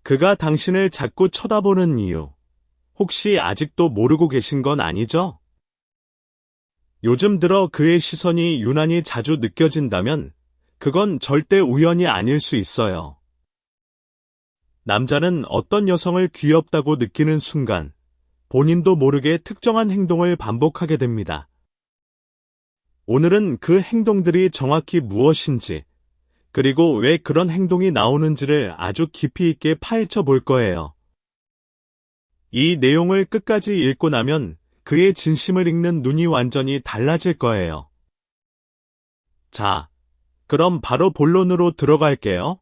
그가 당신을 자꾸 쳐다보는 이유, 혹시 아직도 모르고 계신 건 아니죠? 요즘 들어 그의 시선이 유난히 자주 느껴진다면 그건 절대 우연이 아닐 수 있어요. 남자는 어떤 여성을 귀엽다고 느끼는 순간 본인도 모르게 특정한 행동을 반복하게 됩니다. 오늘은 그 행동들이 정확히 무엇인지, 그리고 왜 그런 행동이 나오는지를 아주 깊이 있게 파헤쳐 볼 거예요. 이 내용을 끝까지 읽고 나면 그의 진심을 읽는 눈이 완전히 달라질 거예요. 자, 그럼 바로 본론으로 들어갈게요.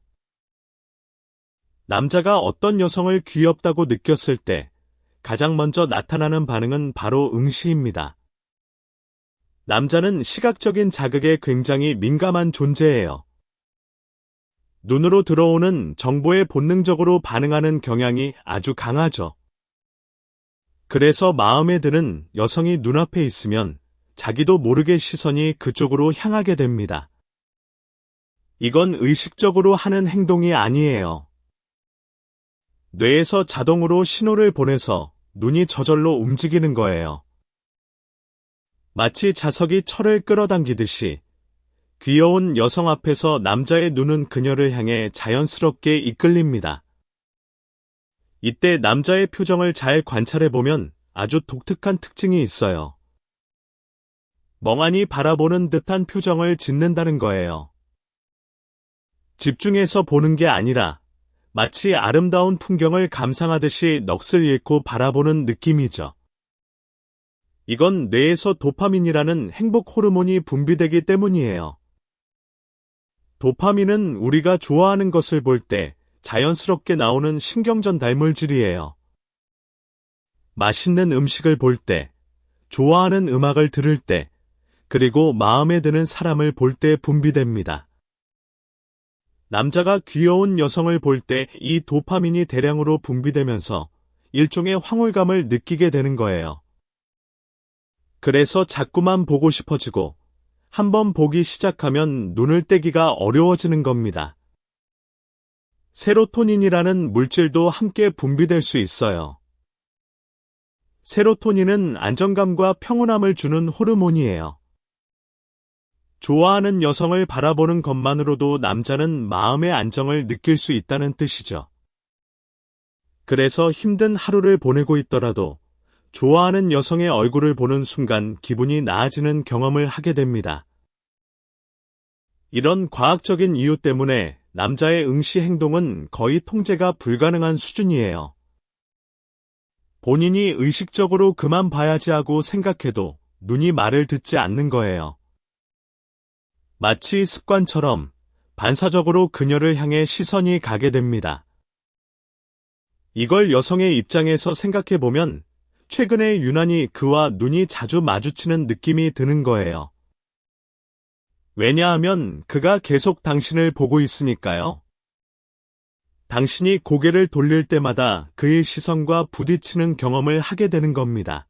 남자가 어떤 여성을 귀엽다고 느꼈을 때 가장 먼저 나타나는 반응은 바로 응시입니다. 남자는 시각적인 자극에 굉장히 민감한 존재예요. 눈으로 들어오는 정보에 본능적으로 반응하는 경향이 아주 강하죠. 그래서 마음에 드는 여성이 눈앞에 있으면 자기도 모르게 시선이 그쪽으로 향하게 됩니다. 이건 의식적으로 하는 행동이 아니에요. 뇌에서 자동으로 신호를 보내서 눈이 저절로 움직이는 거예요. 마치 자석이 철을 끌어당기듯이 귀여운 여성 앞에서 남자의 눈은 그녀를 향해 자연스럽게 이끌립니다. 이때 남자의 표정을 잘 관찰해보면 아주 독특한 특징이 있어요. 멍하니 바라보는 듯한 표정을 짓는다는 거예요. 집중해서 보는 게 아니라 마치 아름다운 풍경을 감상하듯이 넋을 잃고 바라보는 느낌이죠. 이건 뇌에서 도파민이라는 행복 호르몬이 분비되기 때문이에요. 도파민은 우리가 좋아하는 것을 볼 때 자연스럽게 나오는 신경전 달물질이에요. 맛있는 음식을 볼 때, 좋아하는 음악을 들을 때, 그리고 마음에 드는 사람을 볼 때 분비됩니다. 남자가 귀여운 여성을 볼 때 이 도파민이 대량으로 분비되면서 일종의 황홀감을 느끼게 되는 거예요. 그래서 자꾸만 보고 싶어지고 한번 보기 시작하면 눈을 떼기가 어려워지는 겁니다. 세로토닌이라는 물질도 함께 분비될 수 있어요. 세로토닌은 안정감과 평온함을 주는 호르몬이에요. 좋아하는 여성을 바라보는 것만으로도 남자는 마음의 안정을 느낄 수 있다는 뜻이죠. 그래서 힘든 하루를 보내고 있더라도 좋아하는 여성의 얼굴을 보는 순간 기분이 나아지는 경험을 하게 됩니다. 이런 과학적인 이유 때문에 남자의 응시 행동은 거의 통제가 불가능한 수준이에요. 본인이 의식적으로 그만 봐야지 하고 생각해도 눈이 말을 듣지 않는 거예요. 마치 습관처럼 반사적으로 그녀를 향해 시선이 가게 됩니다. 이걸 여성의 입장에서 생각해보면 최근에 유난히 그와 눈이 자주 마주치는 느낌이 드는 거예요. 왜냐하면 그가 계속 당신을 보고 있으니까요. 당신이 고개를 돌릴 때마다 그의 시선과 부딪히는 경험을 하게 되는 겁니다.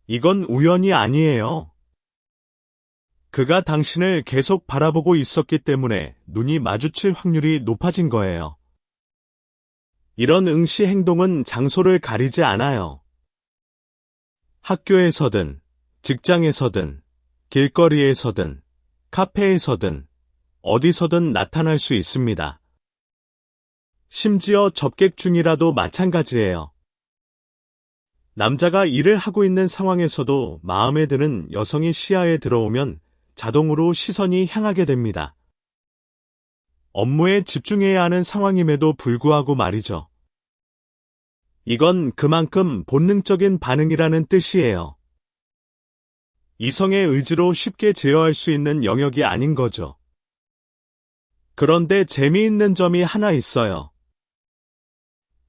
이건 우연이 아니에요. 그가 당신을 계속 바라보고 있었기 때문에 눈이 마주칠 확률이 높아진 거예요. 이런 응시 행동은 장소를 가리지 않아요. 학교에서든, 직장에서든, 길거리에서든, 카페에서든, 어디서든 나타날 수 있습니다. 심지어 접객 중이라도 마찬가지예요. 남자가 일을 하고 있는 상황에서도 마음에 드는 여성이 시야에 들어오면 자동으로 시선이 향하게 됩니다. 업무에 집중해야 하는 상황임에도 불구하고 말이죠. 이건 그만큼 본능적인 반응이라는 뜻이에요. 이성의 의지로 쉽게 제어할 수 있는 영역이 아닌 거죠. 그런데 재미있는 점이 하나 있어요.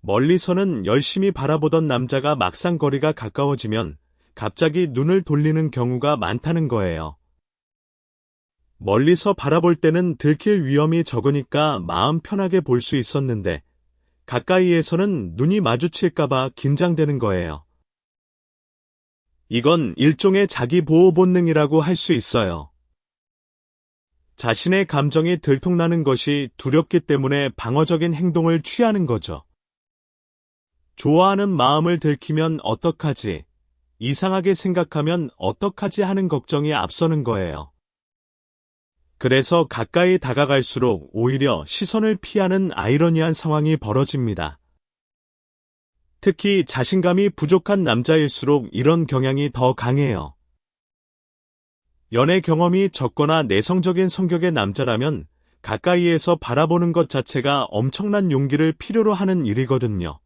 멀리서는 열심히 바라보던 남자가 막상 거리가 가까워지면 갑자기 눈을 돌리는 경우가 많다는 거예요. 멀리서 바라볼 때는 들킬 위험이 적으니까 마음 편하게 볼 수 있었는데 가까이에서는 눈이 마주칠까봐 긴장되는 거예요. 이건 일종의 자기 보호 본능이라고 할 수 있어요. 자신의 감정이 들통나는 것이 두렵기 때문에 방어적인 행동을 취하는 거죠. 좋아하는 마음을 들키면 어떡하지? 이상하게 생각하면 어떡하지 하는 걱정이 앞서는 거예요. 그래서 가까이 다가갈수록 오히려 시선을 피하는 아이러니한 상황이 벌어집니다. 특히 자신감이 부족한 남자일수록 이런 경향이 더 강해요. 연애 경험이 적거나 내성적인 성격의 남자라면 가까이에서 바라보는 것 자체가 엄청난 용기를 필요로 하는 일이거든요.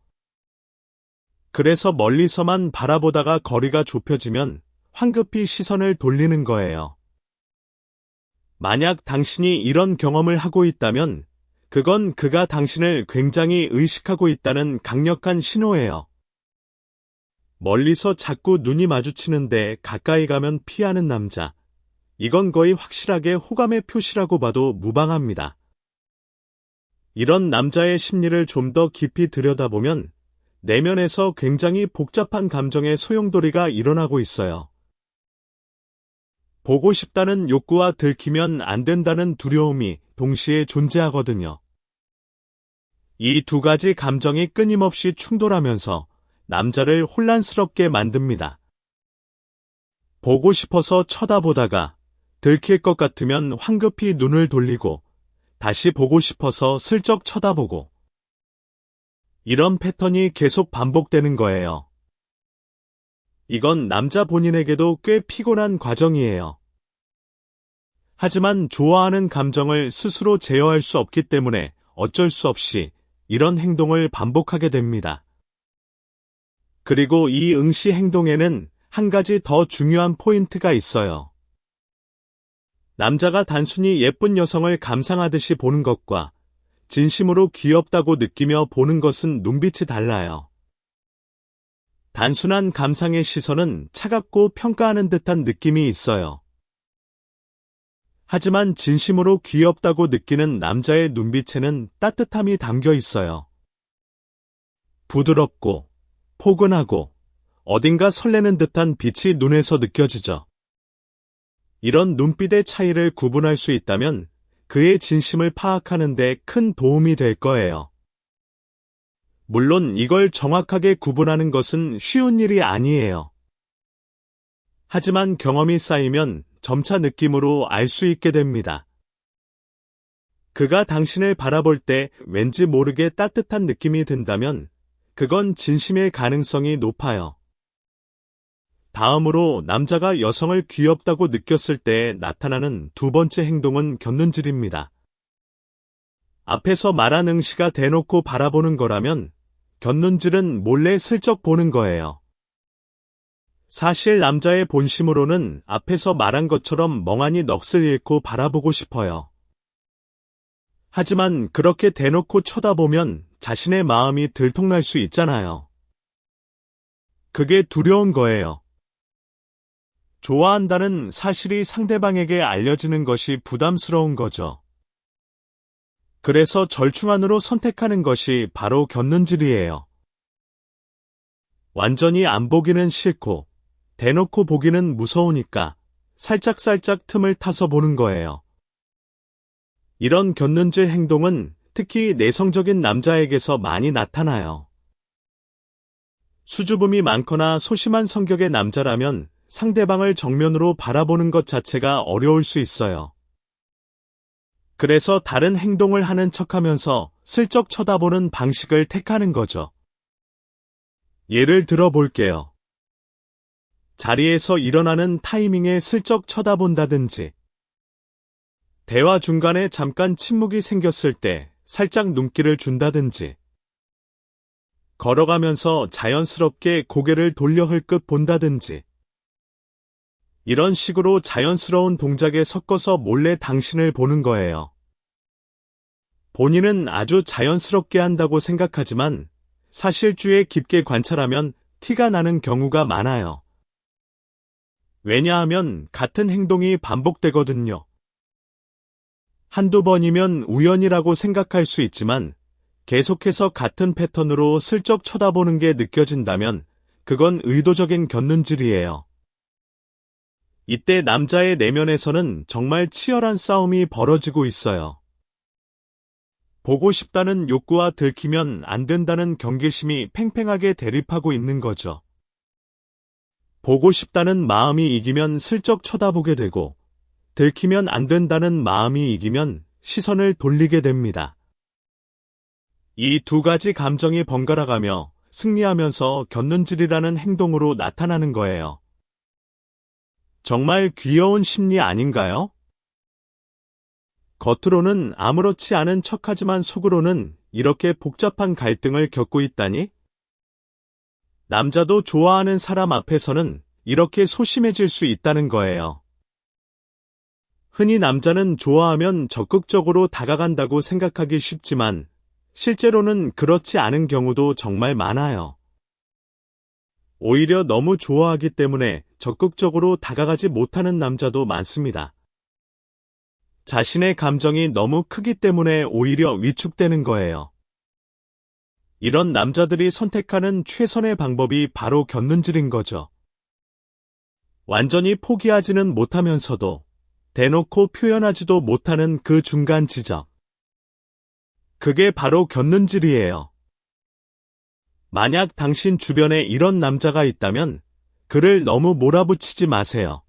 그래서 멀리서만 바라보다가 거리가 좁혀지면 황급히 시선을 돌리는 거예요. 만약 당신이 이런 경험을 하고 있다면 그건 그가 당신을 굉장히 의식하고 있다는 강력한 신호예요. 멀리서 자꾸 눈이 마주치는데 가까이 가면 피하는 남자. 이건 거의 확실하게 호감의 표시라고 봐도 무방합니다. 이런 남자의 심리를 좀 더 깊이 들여다보면 내면에서 굉장히 복잡한 감정의 소용돌이가 일어나고 있어요. 보고 싶다는 욕구와 들키면 안 된다는 두려움이 동시에 존재하거든요. 이 두 가지 감정이 끊임없이 충돌하면서 남자를 혼란스럽게 만듭니다. 보고 싶어서 쳐다보다가 들킬 것 같으면 황급히 눈을 돌리고 다시 보고 싶어서 슬쩍 쳐다보고 이런 패턴이 계속 반복되는 거예요. 이건 남자 본인에게도 꽤 피곤한 과정이에요. 하지만 좋아하는 감정을 스스로 제어할 수 없기 때문에 어쩔 수 없이 이런 행동을 반복하게 됩니다. 그리고 이 응시 행동에는 한 가지 더 중요한 포인트가 있어요. 남자가 단순히 예쁜 여성을 감상하듯이 보는 것과 진심으로 귀엽다고 느끼며 보는 것은 눈빛이 달라요. 단순한 감상의 시선은 차갑고 평가하는 듯한 느낌이 있어요. 하지만 진심으로 귀엽다고 느끼는 남자의 눈빛에는 따뜻함이 담겨 있어요. 부드럽고 포근하고 어딘가 설레는 듯한 빛이 눈에서 느껴지죠. 이런 눈빛의 차이를 구분할 수 있다면 그의 진심을 파악하는 데 큰 도움이 될 거예요. 물론 이걸 정확하게 구분하는 것은 쉬운 일이 아니에요. 하지만 경험이 쌓이면 점차 느낌으로 알 수 있게 됩니다. 그가 당신을 바라볼 때 왠지 모르게 따뜻한 느낌이 든다면 그건 진심일 가능성이 높아요. 다음으로 남자가 여성을 귀엽다고 느꼈을 때 나타나는 두 번째 행동은 곁눈질입니다. 앞에서 말한 응시가 대놓고 바라보는 거라면 곁눈질은 몰래 슬쩍 보는 거예요. 사실 남자의 본심으로는 앞에서 말한 것처럼 멍하니 넋을 잃고 바라보고 싶어요. 하지만 그렇게 대놓고 쳐다보면 자신의 마음이 들통날 수 있잖아요. 그게 두려운 거예요. 좋아한다는 사실이 상대방에게 알려지는 것이 부담스러운 거죠. 그래서 절충안으로 선택하는 것이 바로 곁눈질이에요. 완전히 안 보기는 싫고 대놓고 보기는 무서우니까 살짝살짝 틈을 타서 보는 거예요. 이런 곁눈질 행동은 특히 내성적인 남자에게서 많이 나타나요. 수줍음이 많거나 소심한 성격의 남자라면 상대방을 정면으로 바라보는 것 자체가 어려울 수 있어요. 그래서 다른 행동을 하는 척하면서 슬쩍 쳐다보는 방식을 택하는 거죠. 예를 들어 볼게요. 자리에서 일어나는 타이밍에 슬쩍 쳐다본다든지, 대화 중간에 잠깐 침묵이 생겼을 때 살짝 눈길을 준다든지, 걸어가면서 자연스럽게 고개를 돌려 흘끗 본다든지, 이런 식으로 자연스러운 동작에 섞어서 몰래 당신을 보는 거예요. 본인은 아주 자연스럽게 한다고 생각하지만 사실 주에 깊게 관찰하면 티가 나는 경우가 많아요. 왜냐하면 같은 행동이 반복되거든요. 한두 번이면 우연이라고 생각할 수 있지만 계속해서 같은 패턴으로 슬쩍 쳐다보는 게 느껴진다면 그건 의도적인 곁눈질이에요. 이때 남자의 내면에서는 정말 치열한 싸움이 벌어지고 있어요. 보고 싶다는 욕구와 들키면 안 된다는 경계심이 팽팽하게 대립하고 있는 거죠. 보고 싶다는 마음이 이기면 슬쩍 쳐다보게 되고, 들키면 안 된다는 마음이 이기면 시선을 돌리게 됩니다. 이 두 가지 감정이 번갈아가며 승리하면서 곁눈질이라는 행동으로 나타나는 거예요. 정말 귀여운 심리 아닌가요? 겉으로는 아무렇지 않은 척하지만 속으로는 이렇게 복잡한 갈등을 겪고 있다니? 남자도 좋아하는 사람 앞에서는 이렇게 소심해질 수 있다는 거예요. 흔히 남자는 좋아하면 적극적으로 다가간다고 생각하기 쉽지만 실제로는 그렇지 않은 경우도 정말 많아요. 오히려 너무 좋아하기 때문에 적극적으로 다가가지 못하는 남자도 많습니다. 자신의 감정이 너무 크기 때문에 오히려 위축되는 거예요. 이런 남자들이 선택하는 최선의 방법이 바로 곁눈질인 거죠. 완전히 포기하지는 못하면서도 대놓고 표현하지도 못하는 그 중간 지점. 그게 바로 곁눈질이에요. 만약 당신 주변에 이런 남자가 있다면 그를 너무 몰아붙이지 마세요.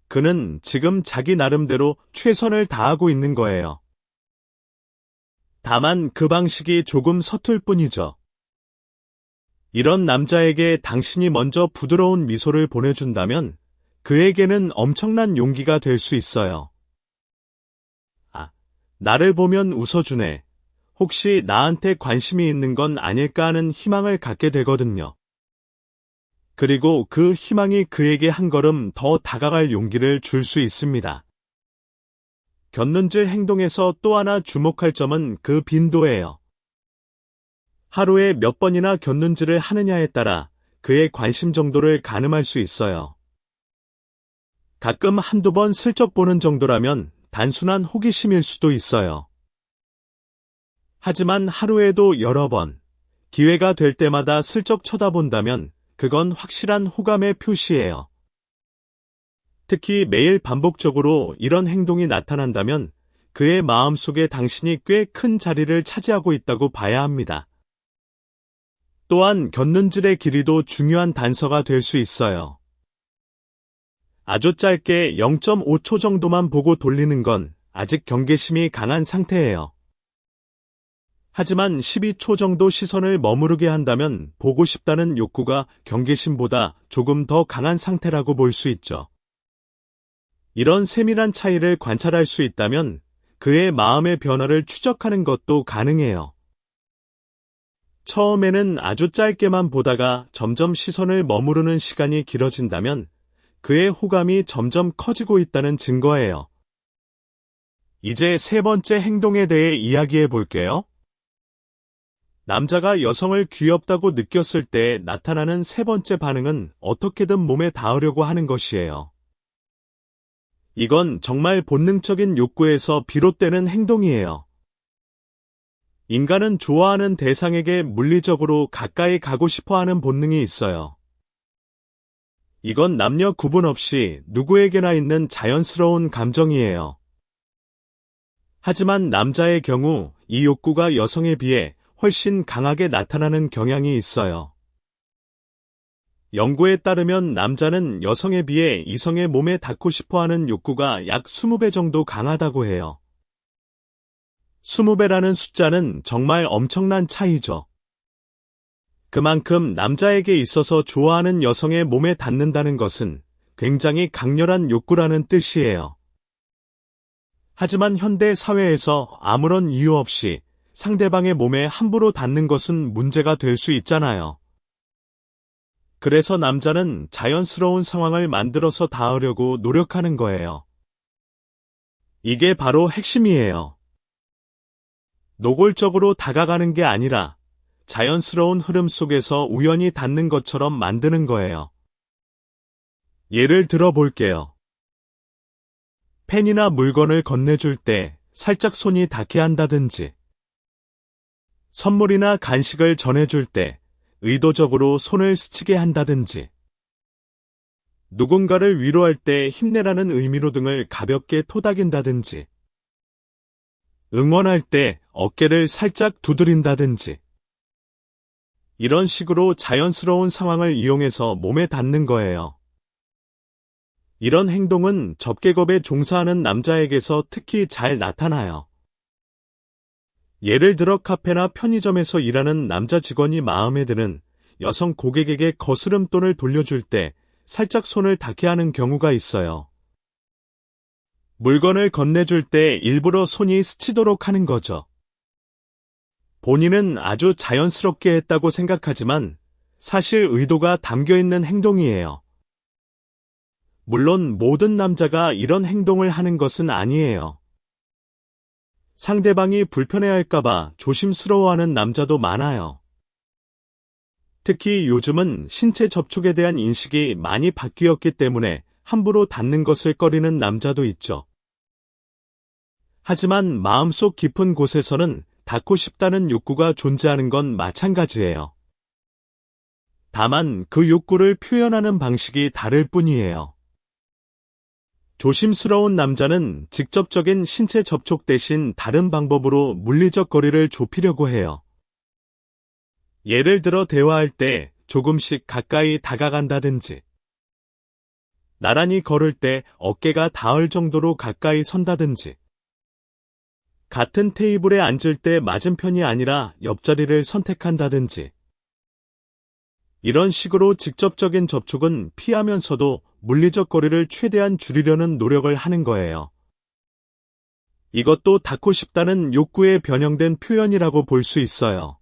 그는 지금 자기 나름대로 최선을 다하고 있는 거예요. 다만 그 방식이 조금 서툴 뿐이죠. 이런 남자에게 당신이 먼저 부드러운 미소를 보내준다면 그에게는 엄청난 용기가 될 수 있어요. 아, 나를 보면 웃어주네. 혹시 나한테 관심이 있는 건 아닐까 하는 희망을 갖게 되거든요. 그리고 그 희망이 그에게 한 걸음 더 다가갈 용기를 줄 수 있습니다. 곁눈질 행동에서 또 하나 주목할 점은 그 빈도예요. 하루에 몇 번이나 곁눈질을 하느냐에 따라 그의 관심 정도를 가늠할 수 있어요. 가끔 한두 번 슬쩍 보는 정도라면 단순한 호기심일 수도 있어요. 하지만 하루에도 여러 번, 기회가 될 때마다 슬쩍 쳐다본다면 그건 확실한 호감의 표시예요. 특히 매일 반복적으로 이런 행동이 나타난다면 그의 마음속에 당신이 꽤 큰 자리를 차지하고 있다고 봐야 합니다. 또한 곁눈질의 길이도 중요한 단서가 될 수 있어요. 아주 짧게 0.5초 정도만 보고 돌리는 건 아직 경계심이 강한 상태예요. 하지만 12초 정도 시선을 머무르게 한다면 보고 싶다는 욕구가 경계심보다 조금 더 강한 상태라고 볼 수 있죠. 이런 세밀한 차이를 관찰할 수 있다면 그의 마음의 변화를 추적하는 것도 가능해요. 처음에는 아주 짧게만 보다가 점점 시선을 머무르는 시간이 길어진다면 그의 호감이 점점 커지고 있다는 증거예요. 이제 세 번째 행동에 대해 이야기해 볼게요. 남자가 여성을 귀엽다고 느꼈을 때 나타나는 세 번째 반응은 어떻게든 몸에 닿으려고 하는 것이에요. 이건 정말 본능적인 욕구에서 비롯되는 행동이에요. 인간은 좋아하는 대상에게 물리적으로 가까이 가고 싶어하는 본능이 있어요. 이건 남녀 구분 없이 누구에게나 있는 자연스러운 감정이에요. 하지만 남자의 경우 이 욕구가 여성에 비해 훨씬 강하게 나타나는 경향이 있어요. 연구에 따르면 남자는 여성에 비해 이성의 몸에 닿고 싶어하는 욕구가 약 20배 정도 강하다고 해요. 20배라는 숫자는 정말 엄청난 차이죠. 그만큼 남자에게 있어서 좋아하는 여성의 몸에 닿는다는 것은 굉장히 강렬한 욕구라는 뜻이에요. 하지만 현대 사회에서 아무런 이유 없이 상대방의 몸에 함부로 닿는 것은 문제가 될 수 있잖아요. 그래서 남자는 자연스러운 상황을 만들어서 닿으려고 노력하는 거예요. 이게 바로 핵심이에요. 노골적으로 다가가는 게 아니라 자연스러운 흐름 속에서 우연히 닿는 것처럼 만드는 거예요. 예를 들어 볼게요. 펜이나 물건을 건네줄 때 살짝 손이 닿게 한다든지, 선물이나 간식을 전해줄 때 의도적으로 손을 스치게 한다든지, 누군가를 위로할 때 힘내라는 의미로 등을 가볍게 토닥인다든지, 응원할 때 어깨를 살짝 두드린다든지, 이런 식으로 자연스러운 상황을 이용해서 몸에 닿는 거예요. 이런 행동은 접객업에 종사하는 남자에게서 특히 잘 나타나요. 예를 들어 카페나 편의점에서 일하는 남자 직원이 마음에 드는 여성 고객에게 거스름돈을 돌려줄 때 살짝 손을 닿게 하는 경우가 있어요. 물건을 건네줄 때 일부러 손이 스치도록 하는 거죠. 본인은 아주 자연스럽게 했다고 생각하지만 사실 의도가 담겨있는 행동이에요. 물론 모든 남자가 이런 행동을 하는 것은 아니에요. 상대방이 불편해할까봐 조심스러워하는 남자도 많아요. 특히 요즘은 신체 접촉에 대한 인식이 많이 바뀌었기 때문에 함부로 닿는 것을 꺼리는 남자도 있죠. 하지만 마음속 깊은 곳에서는 닿고 싶다는 욕구가 존재하는 건 마찬가지예요. 다만 그 욕구를 표현하는 방식이 다를 뿐이에요. 조심스러운 남자는 직접적인 신체 접촉 대신 다른 방법으로 물리적 거리를 좁히려고 해요. 예를 들어 대화할 때 조금씩 가까이 다가간다든지, 나란히 걸을 때 어깨가 닿을 정도로 가까이 선다든지, 같은 테이블에 앉을 때 맞은편이 아니라 옆자리를 선택한다든지, 이런 식으로 직접적인 접촉은 피하면서도 물리적 거리를 최대한 줄이려는 노력을 하는 거예요. 이것도 닿고 싶다는 욕구에 변형된 표현이라고 볼 수 있어요.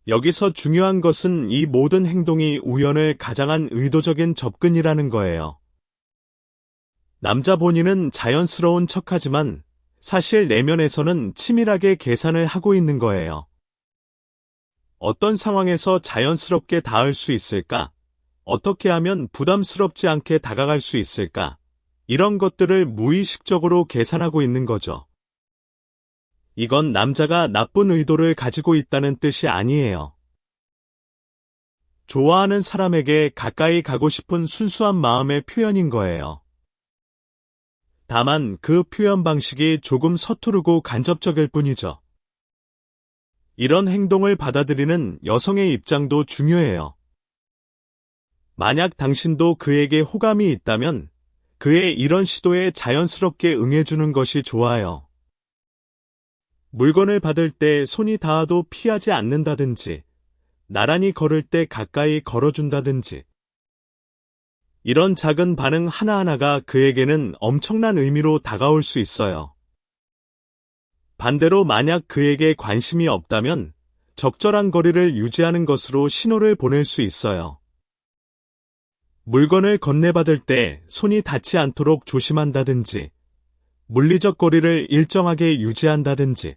여기서 중요한 것은 이 모든 행동이 우연을 가장한 의도적인 접근이라는 거예요. 남자 본인은 자연스러운 척하지만 사실 내면에서는 치밀하게 계산을 하고 있는 거예요. 어떤 상황에서 자연스럽게 닿을 수 있을까? 어떻게 하면 부담스럽지 않게 다가갈 수 있을까? 이런 것들을 무의식적으로 계산하고 있는 거죠. 이건 남자가 나쁜 의도를 가지고 있다는 뜻이 아니에요. 좋아하는 사람에게 가까이 가고 싶은 순수한 마음의 표현인 거예요. 다만 그 표현 방식이 조금 서투르고 간접적일 뿐이죠. 이런 행동을 받아들이는 여성의 입장도 중요해요. 만약 당신도 그에게 호감이 있다면 그의 이런 시도에 자연스럽게 응해주는 것이 좋아요. 물건을 받을 때 손이 닿아도 피하지 않는다든지, 나란히 걸을 때 가까이 걸어준다든지, 이런 작은 반응 하나하나가 그에게는 엄청난 의미로 다가올 수 있어요. 반대로 만약 그에게 관심이 없다면 적절한 거리를 유지하는 것으로 신호를 보낼 수 있어요. 물건을 건네받을 때 손이 닿지 않도록 조심한다든지, 물리적 거리를 일정하게 유지한다든지,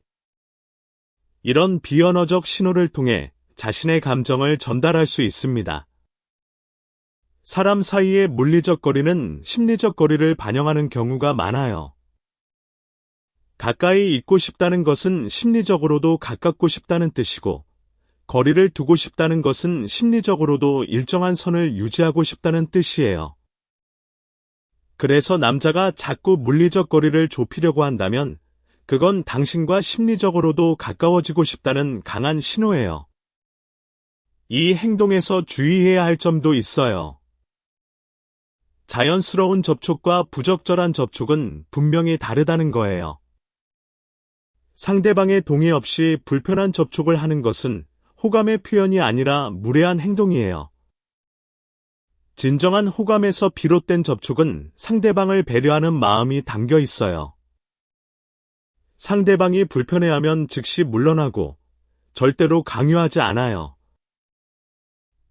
이런 비언어적 신호를 통해 자신의 감정을 전달할 수 있습니다. 사람 사이의 물리적 거리는 심리적 거리를 반영하는 경우가 많아요. 가까이 있고 싶다는 것은 심리적으로도 가깝고 싶다는 뜻이고, 거리를 두고 싶다는 것은 심리적으로도 일정한 선을 유지하고 싶다는 뜻이에요. 그래서 남자가 자꾸 물리적 거리를 좁히려고 한다면 그건 당신과 심리적으로도 가까워지고 싶다는 강한 신호예요. 이 행동에서 주의해야 할 점도 있어요. 자연스러운 접촉과 부적절한 접촉은 분명히 다르다는 거예요. 상대방의 동의 없이 불편한 접촉을 하는 것은 호감의 표현이 아니라 무례한 행동이에요. 진정한 호감에서 비롯된 접촉은 상대방을 배려하는 마음이 담겨 있어요. 상대방이 불편해하면 즉시 물러나고 절대로 강요하지 않아요.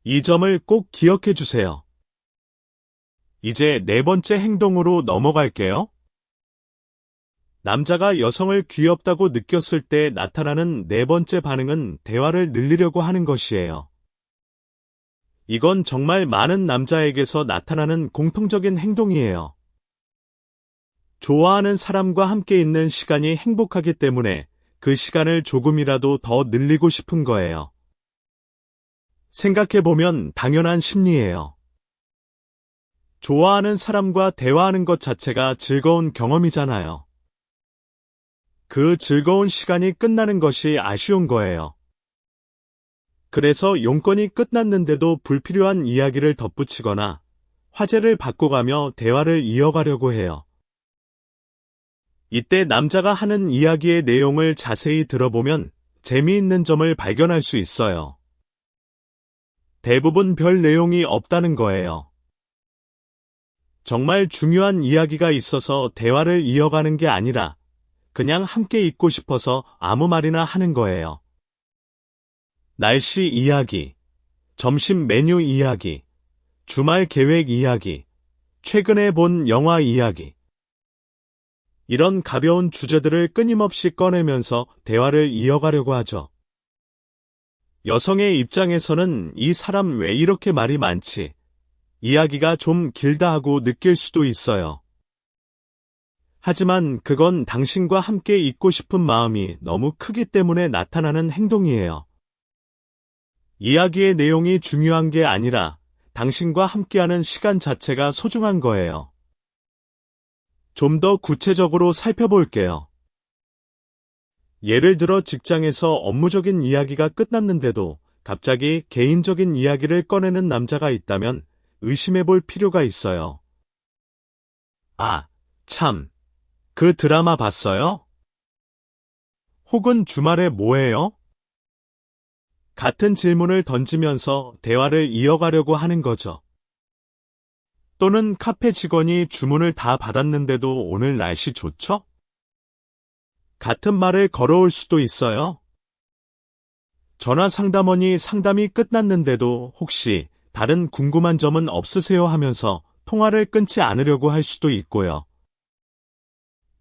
이 점을 꼭 기억해 주세요. 이제 네 번째 행동으로 넘어갈게요. 남자가 여성을 귀엽다고 느꼈을 때 나타나는 네 번째 반응은 대화를 늘리려고 하는 것이에요. 이건 정말 많은 남자에게서 나타나는 공통적인 행동이에요. 좋아하는 사람과 함께 있는 시간이 행복하기 때문에 그 시간을 조금이라도 더 늘리고 싶은 거예요. 생각해보면 당연한 심리예요. 좋아하는 사람과 대화하는 것 자체가 즐거운 경험이잖아요. 그 즐거운 시간이 끝나는 것이 아쉬운 거예요. 그래서 용건이 끝났는데도 불필요한 이야기를 덧붙이거나 화제를 바꿔가며 대화를 이어가려고 해요. 이때 남자가 하는 이야기의 내용을 자세히 들어보면 재미있는 점을 발견할 수 있어요. 대부분 별 내용이 없다는 거예요. 정말 중요한 이야기가 있어서 대화를 이어가는 게 아니라 그냥 함께 있고 싶어서 아무 말이나 하는 거예요. 날씨 이야기, 점심 메뉴 이야기, 주말 계획 이야기, 최근에 본 영화 이야기. 이런 가벼운 주제들을 끊임없이 꺼내면서 대화를 이어가려고 하죠. 여성의 입장에서는 이 사람 왜 이렇게 말이 많지? 이야기가 좀 길다 하고 느낄 수도 있어요. 하지만 그건 당신과 함께 있고 싶은 마음이 너무 크기 때문에 나타나는 행동이에요. 이야기의 내용이 중요한 게 아니라 당신과 함께하는 시간 자체가 소중한 거예요. 좀 더 구체적으로 살펴볼게요. 예를 들어 직장에서 업무적인 이야기가 끝났는데도 갑자기 개인적인 이야기를 꺼내는 남자가 있다면 의심해볼 필요가 있어요. 아, 참. 그 드라마 봤어요? 혹은 주말에 뭐 해요? 같은 질문을 던지면서 대화를 이어가려고 하는 거죠. 또는 카페 직원이 주문을 다 받았는데도 오늘 날씨 좋죠? 같은 말을 걸어올 수도 있어요. 전화 상담원이 상담이 끝났는데도 혹시 다른 궁금한 점은 없으세요 하면서 통화를 끊지 않으려고 할 수도 있고요.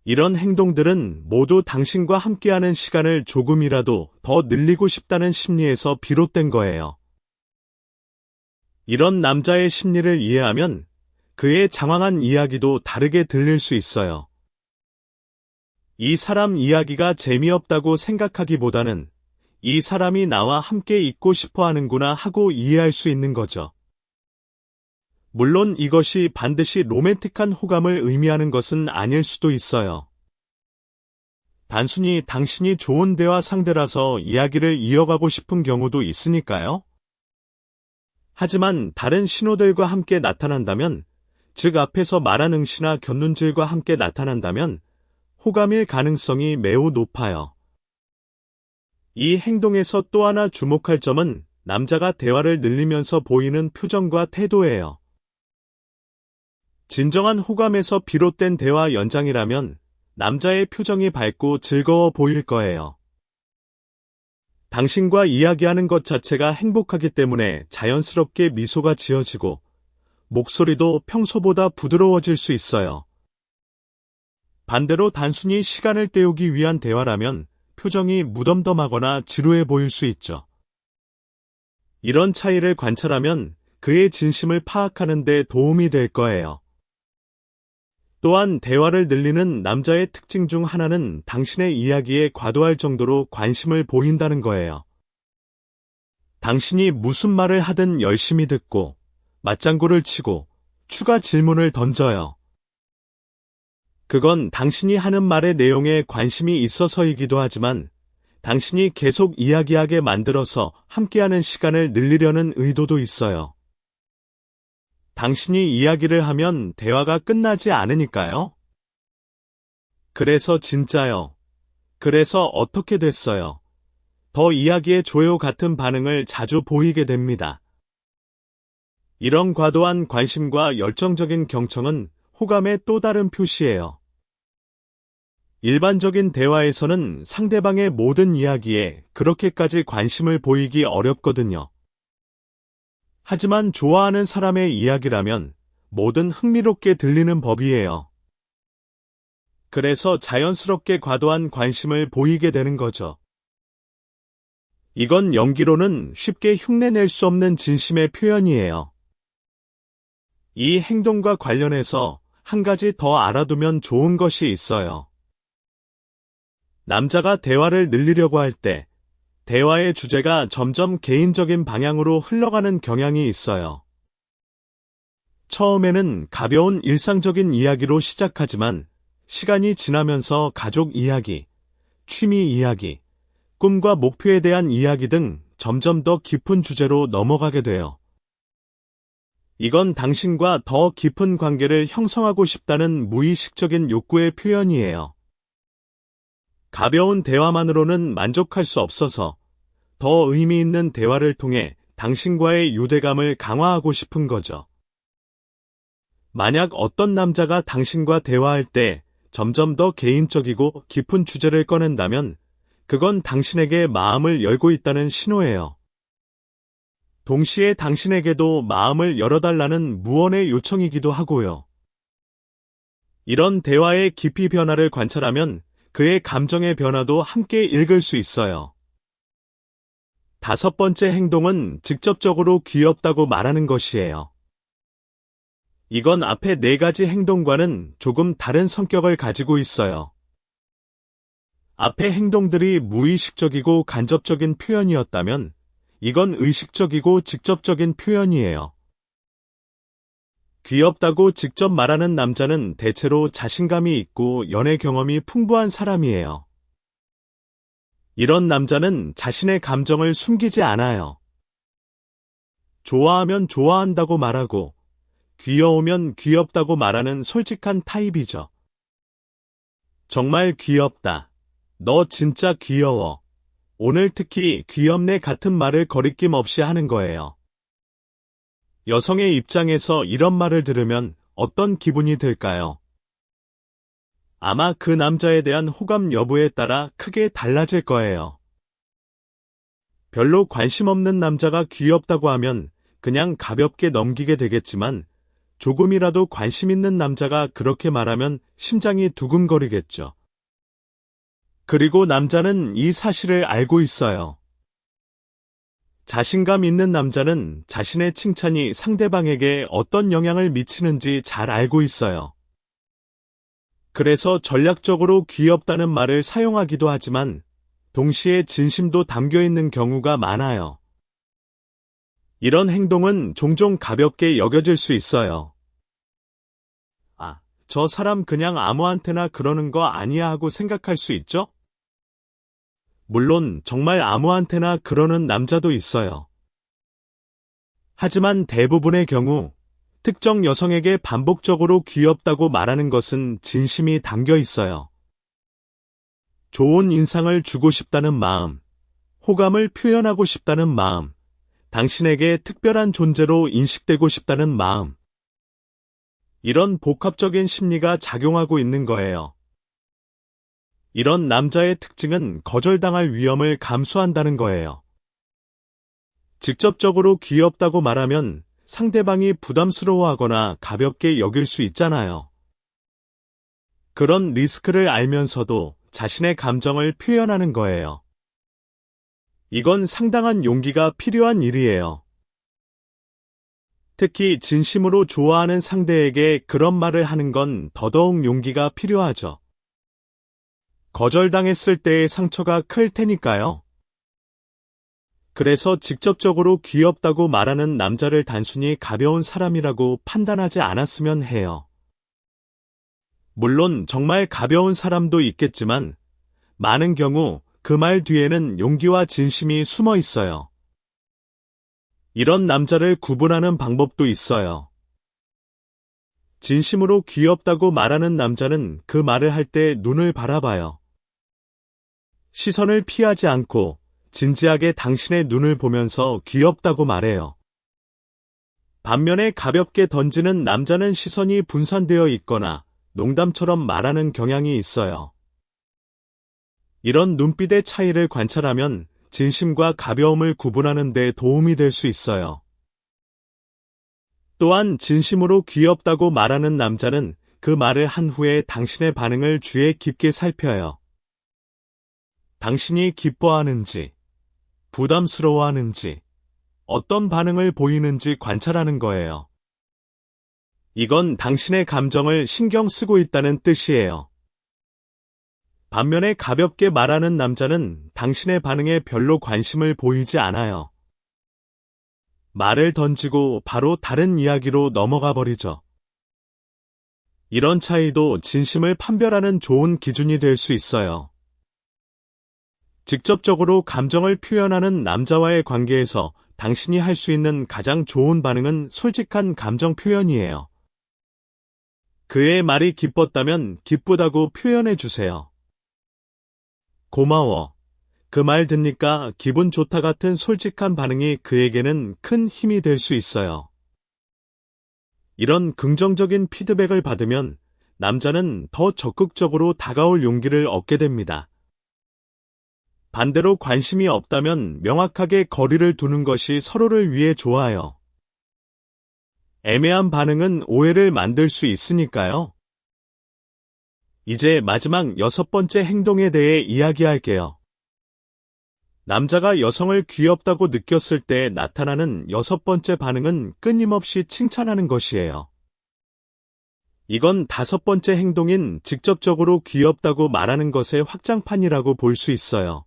이런 행동들은 모두 당신과 함께하는 시간을 조금이라도 더 늘리고 싶다는 심리에서 비롯된 거예요. 이런 남자의 심리를 이해하면 그의 장황한 이야기도 다르게 들릴 수 있어요. 이 사람 이야기가 재미없다고 생각하기보다는 이 사람이 나와 함께 있고 싶어 하는구나 하고 이해할 수 있는 거죠. 물론 이것이 반드시 로맨틱한 호감을 의미하는 것은 아닐 수도 있어요. 단순히 당신이 좋은 대화 상대라서 이야기를 이어가고 싶은 경우도 있으니까요. 하지만 다른 신호들과 함께 나타난다면, 즉 앞에서 말한 응시나 곁눈질과 함께 나타난다면 호감일 가능성이 매우 높아요. 이 행동에서 또 하나 주목할 점은 남자가 대화를 늘리면서 보이는 표정과 태도예요. 진정한 호감에서 비롯된 대화 연장이라면 남자의 표정이 밝고 즐거워 보일 거예요. 당신과 이야기하는 것 자체가 행복하기 때문에 자연스럽게 미소가 지어지고 목소리도 평소보다 부드러워질 수 있어요. 반대로 단순히 시간을 때우기 위한 대화라면 표정이 무덤덤하거나 지루해 보일 수 있죠. 이런 차이를 관찰하면 그의 진심을 파악하는 데 도움이 될 거예요. 또한 대화를 늘리는 남자의 특징 중 하나는 당신의 이야기에 과도할 정도로 관심을 보인다는 거예요. 당신이 무슨 말을 하든 열심히 듣고 맞장구를 치고 추가 질문을 던져요. 그건 당신이 하는 말의 내용에 관심이 있어서이기도 하지만 당신이 계속 이야기하게 만들어서 함께하는 시간을 늘리려는 의도도 있어요. 당신이 이야기를 하면 대화가 끝나지 않으니까요. 그래서 진짜요. 그래서 어떻게 됐어요? 더 이야기해줘요 같은 반응을 자주 보이게 됩니다. 이런 과도한 관심과 열정적인 경청은 호감의 또 다른 표시예요. 일반적인 대화에서는 상대방의 모든 이야기에 그렇게까지 관심을 보이기 어렵거든요. 하지만 좋아하는 사람의 이야기라면 뭐든 흥미롭게 들리는 법이에요. 그래서 자연스럽게 과도한 관심을 보이게 되는 거죠. 이건 연기로는 쉽게 흉내낼 수 없는 진심의 표현이에요. 이 행동과 관련해서 한 가지 더 알아두면 좋은 것이 있어요. 남자가 대화를 늘리려고 할 때 대화의 주제가 점점 개인적인 방향으로 흘러가는 경향이 있어요. 처음에는 가벼운 일상적인 이야기로 시작하지만 시간이 지나면서 가족 이야기, 취미 이야기, 꿈과 목표에 대한 이야기 등 점점 더 깊은 주제로 넘어가게 돼요. 이건 당신과 더 깊은 관계를 형성하고 싶다는 무의식적인 욕구의 표현이에요. 가벼운 대화만으로는 만족할 수 없어서 더 의미 있는 대화를 통해 당신과의 유대감을 강화하고 싶은 거죠. 만약 어떤 남자가 당신과 대화할 때 점점 더 개인적이고 깊은 주제를 꺼낸다면 그건 당신에게 마음을 열고 있다는 신호예요. 동시에 당신에게도 마음을 열어달라는 무언의 요청이기도 하고요. 이런 대화의 깊이 변화를 관찰하면 그의 감정의 변화도 함께 읽을 수 있어요. 5번째 행동은 직접적으로 귀엽다고 말하는 것이에요. 이건 앞에 4가지 행동과는 조금 다른 성격을 가지고 있어요. 앞의 행동들이 무의식적이고 간접적인 표현이었다면 이건 의식적이고 직접적인 표현이에요. 귀엽다고 직접 말하는 남자는 대체로 자신감이 있고 연애 경험이 풍부한 사람이에요. 이런 남자는 자신의 감정을 숨기지 않아요. 좋아하면 좋아한다고 말하고 귀여우면 귀엽다고 말하는 솔직한 타입이죠. 정말 귀엽다. 너 진짜 귀여워. 오늘 특히 귀엽네 같은 말을 거리낌 없이 하는 거예요. 여성의 입장에서 이런 말을 들으면 어떤 기분이 들까요? 아마 그 남자에 대한 호감 여부에 따라 크게 달라질 거예요. 별로 관심 없는 남자가 귀엽다고 하면 그냥 가볍게 넘기게 되겠지만 조금이라도 관심 있는 남자가 그렇게 말하면 심장이 두근거리겠죠. 그리고 남자는 이 사실을 알고 있어요. 자신감 있는 남자는 자신의 칭찬이 상대방에게 어떤 영향을 미치는지 잘 알고 있어요. 그래서 전략적으로 귀엽다는 말을 사용하기도 하지만 동시에 진심도 담겨 있는 경우가 많아요. 이런 행동은 종종 가볍게 여겨질 수 있어요. 아, 저 사람 그냥 아무한테나 그러는 거 아니야 하고 생각할 수 있죠? 물론 정말 아무한테나 그러는 남자도 있어요. 하지만 대부분의 경우 특정 여성에게 반복적으로 귀엽다고 말하는 것은 진심이 담겨 있어요. 좋은 인상을 주고 싶다는 마음, 호감을 표현하고 싶다는 마음, 당신에게 특별한 존재로 인식되고 싶다는 마음. 이런 복합적인 심리가 작용하고 있는 거예요. 이런 남자의 특징은 거절당할 위험을 감수한다는 거예요. 직접적으로 귀엽다고 말하면 상대방이 부담스러워하거나 가볍게 여길 수 있잖아요. 그런 리스크를 알면서도 자신의 감정을 표현하는 거예요. 이건 상당한 용기가 필요한 일이에요. 특히 진심으로 좋아하는 상대에게 그런 말을 하는 건 더더욱 용기가 필요하죠. 거절당했을 때의 상처가 클 테니까요. 그래서 직접적으로 귀엽다고 말하는 남자를 단순히 가벼운 사람이라고 판단하지 않았으면 해요. 물론 정말 가벼운 사람도 있겠지만 많은 경우 그 말 뒤에는 용기와 진심이 숨어 있어요. 이런 남자를 구분하는 방법도 있어요. 진심으로 귀엽다고 말하는 남자는 그 말을 할 때 눈을 바라봐요. 시선을 피하지 않고 진지하게 당신의 눈을 보면서 귀엽다고 말해요. 반면에 가볍게 던지는 남자는 시선이 분산되어 있거나 농담처럼 말하는 경향이 있어요. 이런 눈빛의 차이를 관찰하면 진심과 가벼움을 구분하는 데 도움이 될 수 있어요. 또한 진심으로 귀엽다고 말하는 남자는 그 말을 한 후에 당신의 반응을 주의 깊게 살펴요. 당신이 기뻐하는지, 부담스러워하는지, 어떤 반응을 보이는지 관찰하는 거예요. 이건 당신의 감정을 신경 쓰고 있다는 뜻이에요. 반면에 가볍게 말하는 남자는 당신의 반응에 별로 관심을 보이지 않아요. 말을 던지고 바로 다른 이야기로 넘어가 버리죠. 이런 차이도 진심을 판별하는 좋은 기준이 될 수 있어요. 직접적으로 감정을 표현하는 남자와의 관계에서 당신이 할 수 있는 가장 좋은 반응은 솔직한 감정 표현이에요. 그의 말이 기뻤다면 기쁘다고 표현해 주세요. 고마워. 그 말 듣니까 기분 좋다 같은 솔직한 반응이 그에게는 큰 힘이 될 수 있어요. 이런 긍정적인 피드백을 받으면 남자는 더 적극적으로 다가올 용기를 얻게 됩니다. 반대로 관심이 없다면 명확하게 거리를 두는 것이 서로를 위해 좋아요. 애매한 반응은 오해를 만들 수 있으니까요. 이제 마지막 6번째 행동에 대해 이야기할게요. 남자가 여성을 귀엽다고 느꼈을 때 나타나는 6번째 반응은 끊임없이 칭찬하는 것이에요. 이건 5번째 행동인 직접적으로 귀엽다고 말하는 것의 확장판이라고 볼 수 있어요.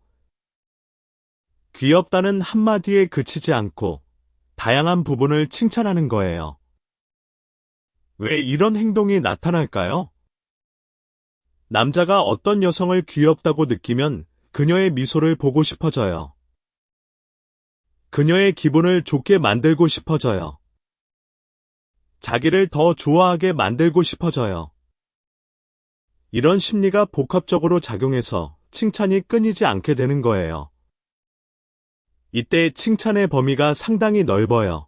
귀엽다는 한마디에 그치지 않고 다양한 부분을 칭찬하는 거예요. 왜 이런 행동이 나타날까요? 남자가 어떤 여성을 귀엽다고 느끼면 그녀의 미소를 보고 싶어져요. 그녀의 기분을 좋게 만들고 싶어져요. 자기를 더 좋아하게 만들고 싶어져요. 이런 심리가 복합적으로 작용해서 칭찬이 끊이지 않게 되는 거예요. 이때 칭찬의 범위가 상당히 넓어요.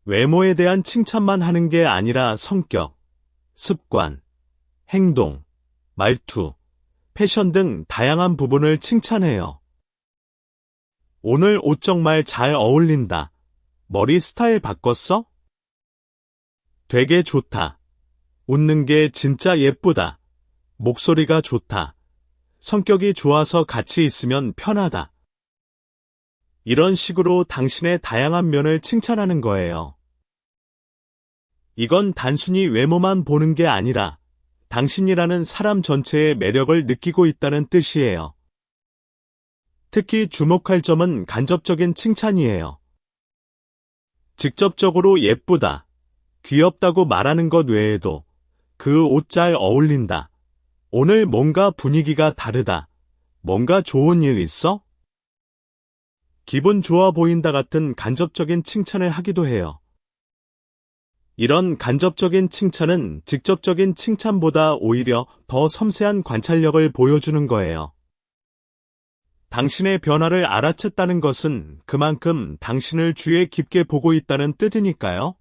외모에 대한 칭찬만 하는 게 아니라 성격, 습관, 행동, 말투, 패션 등 다양한 부분을 칭찬해요. 오늘 옷 정말 잘 어울린다. 머리 스타일 바꿨어? 되게 좋다. 웃는 게 진짜 예쁘다. 목소리가 좋다. 성격이 좋아서 같이 있으면 편하다. 이런 식으로 당신의 다양한 면을 칭찬하는 거예요. 이건 단순히 외모만 보는 게 아니라 당신이라는 사람 전체의 매력을 느끼고 있다는 뜻이에요. 특히 주목할 점은 간접적인 칭찬이에요. 직접적으로 예쁘다, 귀엽다고 말하는 것 외에도 그 옷 잘 어울린다, 오늘 뭔가 분위기가 다르다, 뭔가 좋은 일 있어? 기분 좋아 보인다 같은 간접적인 칭찬을 하기도 해요. 이런 간접적인 칭찬은 직접적인 칭찬보다 오히려 더 섬세한 관찰력을 보여주는 거예요. 당신의 변화를 알아챘다는 것은 그만큼 당신을 주의 깊게 보고 있다는 뜻이니까요.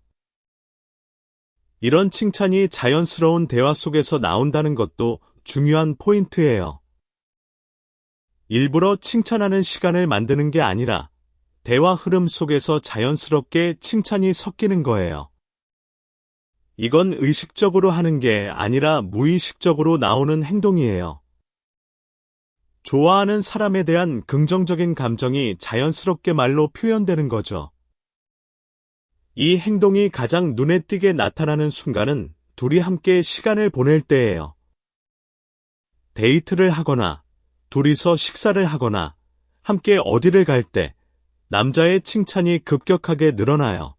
이런 칭찬이 자연스러운 대화 속에서 나온다는 것도 중요한 포인트예요. 일부러 칭찬하는 시간을 만드는 게 아니라 대화 흐름 속에서 자연스럽게 칭찬이 섞이는 거예요. 이건 의식적으로 하는 게 아니라 무의식적으로 나오는 행동이에요. 좋아하는 사람에 대한 긍정적인 감정이 자연스럽게 말로 표현되는 거죠. 이 행동이 가장 눈에 띄게 나타나는 순간은 둘이 함께 시간을 보낼 때예요. 데이트를 하거나, 둘이서 식사를 하거나, 함께 어디를 갈 때, 남자의 칭찬이 급격하게 늘어나요.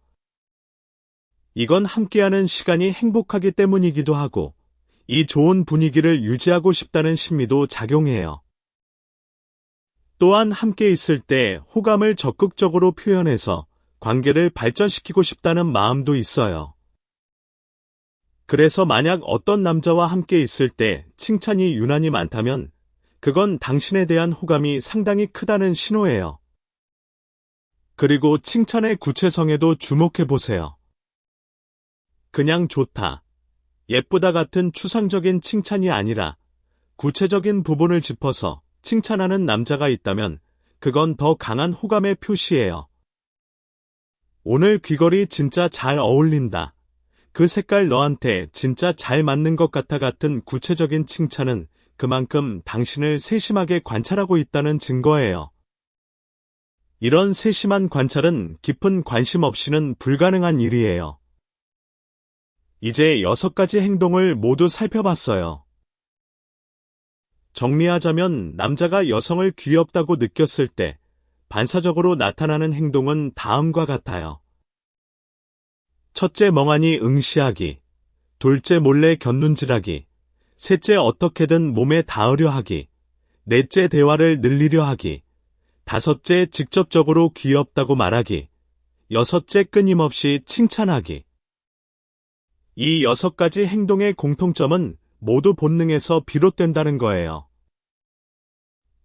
이건 함께하는 시간이 행복하기 때문이기도 하고, 이 좋은 분위기를 유지하고 싶다는 심리도 작용해요. 또한 함께 있을 때 호감을 적극적으로 표현해서 관계를 발전시키고 싶다는 마음도 있어요. 그래서 만약 어떤 남자와 함께 있을 때 칭찬이 유난히 많다면 그건 당신에 대한 호감이 상당히 크다는 신호예요. 그리고 칭찬의 구체성에도 주목해 보세요. 그냥 좋다, 예쁘다 같은 추상적인 칭찬이 아니라 구체적인 부분을 짚어서 칭찬하는 남자가 있다면 그건 더 강한 호감의 표시예요. 오늘 귀걸이 진짜 잘 어울린다. 그 색깔 너한테 진짜 잘 맞는 것 같아 같은 구체적인 칭찬은 그만큼 당신을 세심하게 관찰하고 있다는 증거예요. 이런 세심한 관찰은 깊은 관심 없이는 불가능한 일이에요. 이제 6가지 행동을 모두 살펴봤어요. 정리하자면 남자가 여성을 귀엽다고 느꼈을 때 반사적으로 나타나는 행동은 다음과 같아요. 첫째, 멍하니 응시하기. 둘째, 몰래 곁눈질하기. 셋째, 어떻게든 몸에 닿으려 하기. 넷째, 대화를 늘리려 하기. 다섯째, 직접적으로 귀엽다고 말하기. 여섯째, 끊임없이 칭찬하기. 이 6가지 행동의 공통점은 모두 본능에서 비롯된다는 거예요.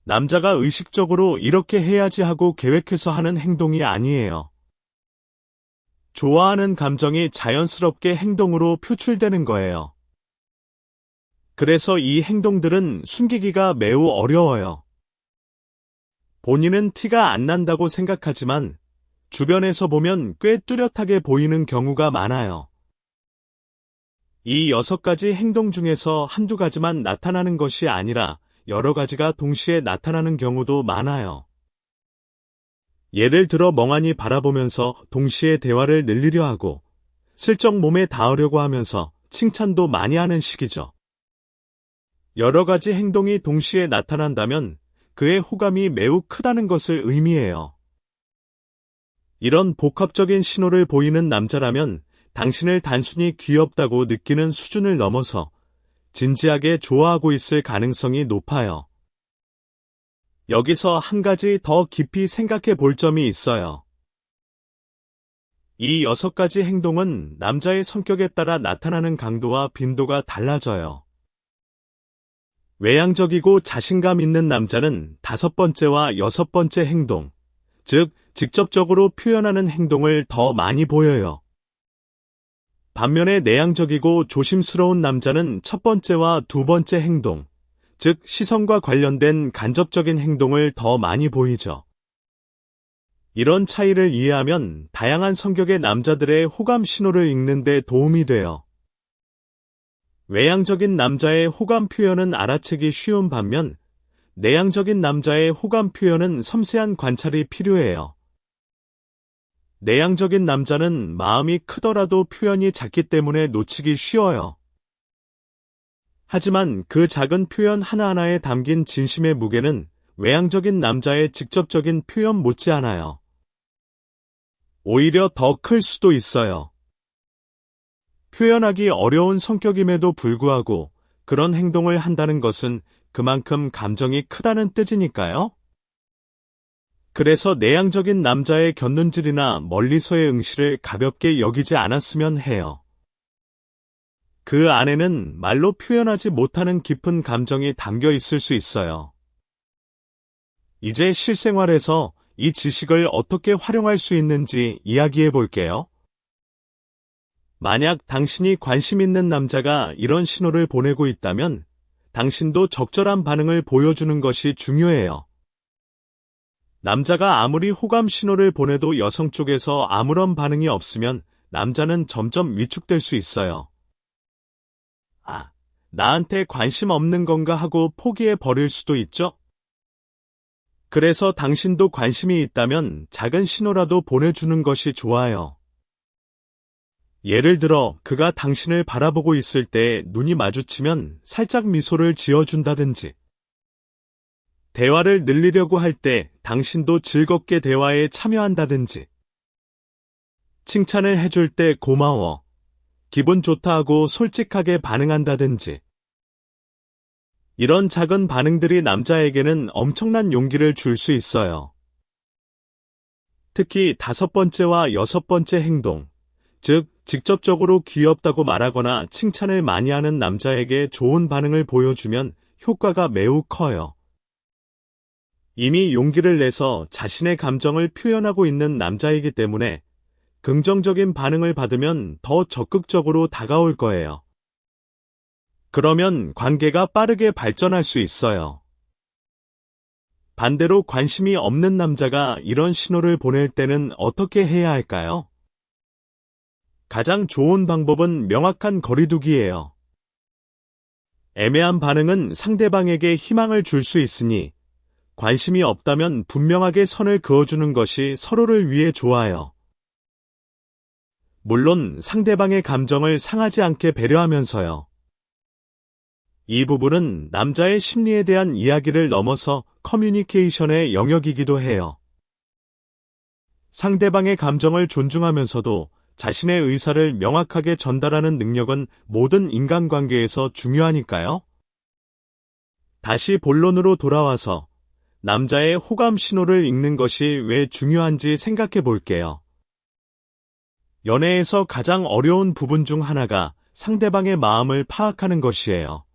남자가 의식적으로 이렇게 해야지 하고 계획해서 하는 행동이 아니에요. 좋아하는 감정이 자연스럽게 행동으로 표출되는 거예요. 그래서 이 행동들은 숨기기가 매우 어려워요. 본인은 티가 안 난다고 생각하지만 주변에서 보면 꽤 뚜렷하게 보이는 경우가 많아요. 이 6가지 행동 중에서 한두 가지만 나타나는 것이 아니라 여러 가지가 동시에 나타나는 경우도 많아요. 예를 들어 멍하니 바라보면서 동시에 대화를 늘리려 하고 슬쩍 몸에 닿으려고 하면서 칭찬도 많이 하는 식이죠. 여러 가지 행동이 동시에 나타난다면 그의 호감이 매우 크다는 것을 의미해요. 이런 복합적인 신호를 보이는 남자라면 당신을 단순히 귀엽다고 느끼는 수준을 넘어서 진지하게 좋아하고 있을 가능성이 높아요. 여기서 한 가지 더 깊이 생각해 볼 점이 있어요. 이 6가지 행동은 남자의 성격에 따라 나타나는 강도와 빈도가 달라져요. 외향적이고 자신감 있는 남자는 5번째와 6번째 행동, 즉 직접적으로 표현하는 행동을 더 많이 보여요. 반면에 내향적이고 조심스러운 남자는 1번째와 2번째 행동, 즉 시선과 관련된 간접적인 행동을 더 많이 보이죠. 이런 차이를 이해하면 다양한 성격의 남자들의 호감 신호를 읽는 데 도움이 돼요. 외향적인 남자의 호감 표현은 알아채기 쉬운 반면 내향적인 남자의 호감 표현은 섬세한 관찰이 필요해요. 내향적인 남자는 마음이 크더라도 표현이 작기 때문에 놓치기 쉬워요. 하지만 그 작은 표현 하나하나에 담긴 진심의 무게는 외향적인 남자의 직접적인 표현 못지않아요. 오히려 더 클 수도 있어요. 표현하기 어려운 성격임에도 불구하고 그런 행동을 한다는 것은 그만큼 감정이 크다는 뜻이니까요. 그래서 내향적인 남자의 곁눈질이나 멀리서의 응시를 가볍게 여기지 않았으면 해요. 그 안에는 말로 표현하지 못하는 깊은 감정이 담겨 있을 수 있어요. 이제 실생활에서 이 지식을 어떻게 활용할 수 있는지 이야기해 볼게요. 만약 당신이 관심 있는 남자가 이런 신호를 보내고 있다면 당신도 적절한 반응을 보여주는 것이 중요해요. 남자가 아무리 호감 신호를 보내도 여성 쪽에서 아무런 반응이 없으면 남자는 점점 위축될 수 있어요. 아, 나한테 관심 없는 건가 하고 포기해 버릴 수도 있죠? 그래서 당신도 관심이 있다면 작은 신호라도 보내주는 것이 좋아요. 예를 들어 그가 당신을 바라보고 있을 때 눈이 마주치면 살짝 미소를 지어준다든지, 대화를 늘리려고 할 때 당신도 즐겁게 대화에 참여한다든지, 칭찬을 해줄 때 고마워, 기분 좋다 하고 솔직하게 반응한다든지. 이런 작은 반응들이 남자에게는 엄청난 용기를 줄 수 있어요. 특히 5번째와 6번째 행동, 즉 직접적으로 귀엽다고 말하거나 칭찬을 많이 하는 남자에게 좋은 반응을 보여주면 효과가 매우 커요. 이미 용기를 내서 자신의 감정을 표현하고 있는 남자이기 때문에 긍정적인 반응을 받으면 더 적극적으로 다가올 거예요. 그러면 관계가 빠르게 발전할 수 있어요. 반대로 관심이 없는 남자가 이런 신호를 보낼 때는 어떻게 해야 할까요? 가장 좋은 방법은 명확한 거리두기예요. 애매한 반응은 상대방에게 희망을 줄 수 있으니 관심이 없다면 분명하게 선을 그어주는 것이 서로를 위해 좋아요. 물론 상대방의 감정을 상하지 않게 배려하면서요. 이 부분은 남자의 심리에 대한 이야기를 넘어서 커뮤니케이션의 영역이기도 해요. 상대방의 감정을 존중하면서도 자신의 의사를 명확하게 전달하는 능력은 모든 인간관계에서 중요하니까요. 다시 본론으로 돌아와서 남자의 호감 신호를 읽는 것이 왜 중요한지 생각해 볼게요. 연애에서 가장 어려운 부분 중 하나가 상대방의 마음을 파악하는 것이에요.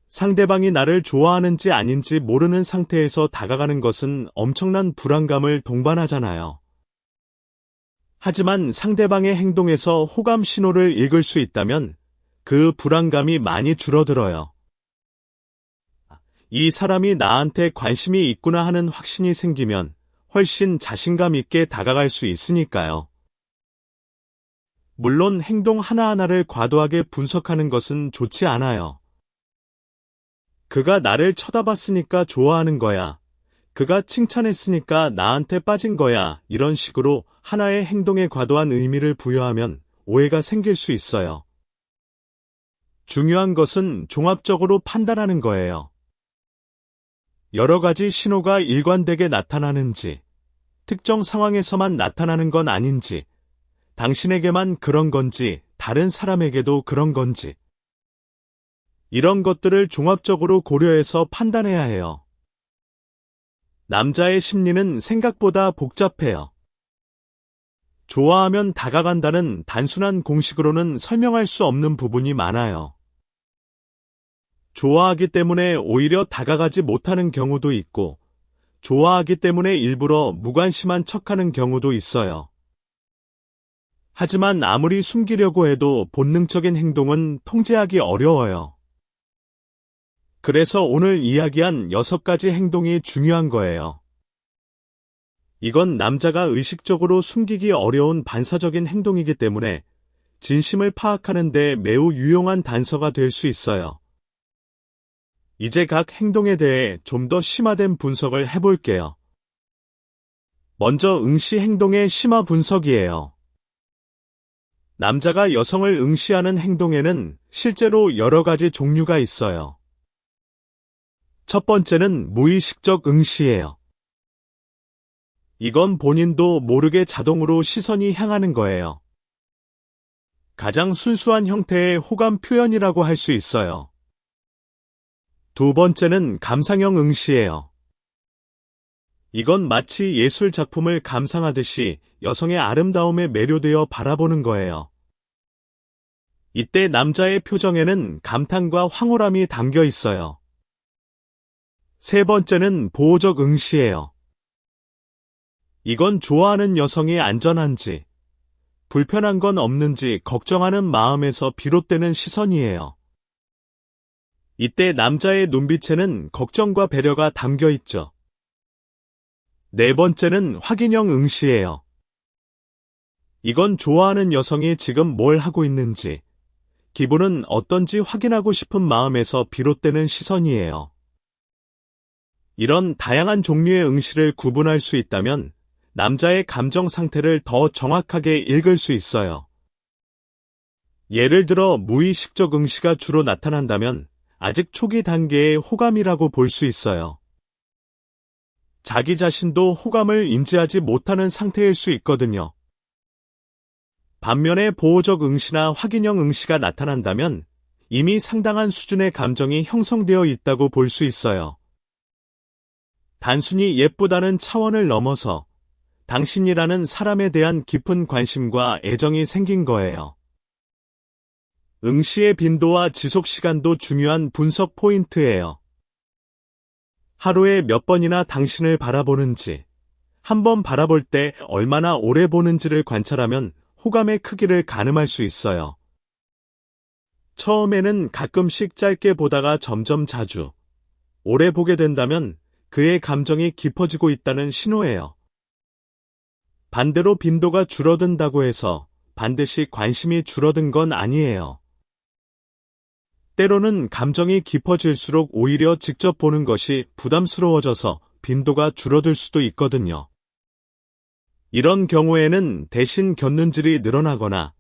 상대방이 나를 좋아하는지 아닌지 모르는 상태에서 다가가는 것은 엄청난 불안감을 동반하잖아요. 하지만 상대방의 행동에서 호감 신호를 읽을 수 있다면 그 불안감이 많이 줄어들어요. 이 사람이 나한테 관심이 있구나 하는 확신이 생기면 훨씬 자신감 있게 다가갈 수 있으니까요. 물론 행동 하나하나를 과도하게 분석하는 것은 좋지 않아요. 그가 나를 쳐다봤으니까 좋아하는 거야. 그가 칭찬했으니까 나한테 빠진 거야. 이런 식으로 하나의 행동에 과도한 의미를 부여하면 오해가 생길 수 있어요. 중요한 것은 종합적으로 판단하는 거예요. 여러 가지 신호가 일관되게 나타나는지, 특정 상황에서만 나타나는 건 아닌지, 당신에게만 그런 건지, 다른 사람에게도 그런 건지, 이런 것들을 종합적으로 고려해서 판단해야 해요. 남자의 심리는 생각보다 복잡해요. 좋아하면 다가간다는 단순한 공식으로는 설명할 수 없는 부분이 많아요. 좋아하기 때문에 오히려 다가가지 못하는 경우도 있고, 좋아하기 때문에 일부러 무관심한 척하는 경우도 있어요. 하지만 아무리 숨기려고 해도 본능적인 행동은 통제하기 어려워요. 그래서 오늘 이야기한 6가지 행동이 중요한 거예요. 이건 남자가 의식적으로 숨기기 어려운 반사적인 행동이기 때문에 진심을 파악하는 데 매우 유용한 단서가 될 수 있어요. 이제 각 행동에 대해 좀 더 심화된 분석을 해볼게요. 먼저 응시 행동의 심화 분석이에요. 남자가 여성을 응시하는 행동에는 실제로 여러 가지 종류가 있어요. 첫 번째는 무의식적 응시예요. 이건 본인도 모르게 자동으로 시선이 향하는 거예요. 가장 순수한 형태의 호감 표현이라고 할 수 있어요. 두 번째는 감상형 응시예요. 이건 마치 예술 작품을 감상하듯이 여성의 아름다움에 매료되어 바라보는 거예요. 이때 남자의 표정에는 감탄과 황홀함이 담겨 있어요. 세 번째는 보호적 응시예요. 이건 좋아하는 여성이 안전한지, 불편한 건 없는지 걱정하는 마음에서 비롯되는 시선이에요. 이때 남자의 눈빛에는 걱정과 배려가 담겨 있죠. 네 번째는 확인형 응시예요. 이건 좋아하는 여성이 지금 뭘 하고 있는지, 기분은 어떤지 확인하고 싶은 마음에서 비롯되는 시선이에요. 이런 다양한 종류의 응시를 구분할 수 있다면 남자의 감정 상태를 더 정확하게 읽을 수 있어요. 예를 들어 무의식적 응시가 주로 나타난다면 아직 초기 단계의 호감이라고 볼 수 있어요. 자기 자신도 호감을 인지하지 못하는 상태일 수 있거든요. 반면에 보호적 응시나 확인형 응시가 나타난다면 이미 상당한 수준의 감정이 형성되어 있다고 볼 수 있어요. 단순히 예쁘다는 차원을 넘어서 당신이라는 사람에 대한 깊은 관심과 애정이 생긴 거예요. 응시의 빈도와 지속 시간도 중요한 분석 포인트예요. 하루에 몇 번이나 당신을 바라보는지, 한 번 바라볼 때 얼마나 오래 보는지를 관찰하면 호감의 크기를 가늠할 수 있어요. 처음에는 가끔씩 짧게 보다가 점점 자주, 오래 보게 된다면 그의 감정이 깊어지고 있다는 신호예요. 반대로 빈도가 줄어든다고 해서 반드시 관심이 줄어든 건 아니에요. 때로는 감정이 깊어질수록 오히려 직접 보는 것이 부담스러워져서 빈도가 줄어들 수도 있거든요. 이런 경우에는 대신 곁눈질이 늘어나거나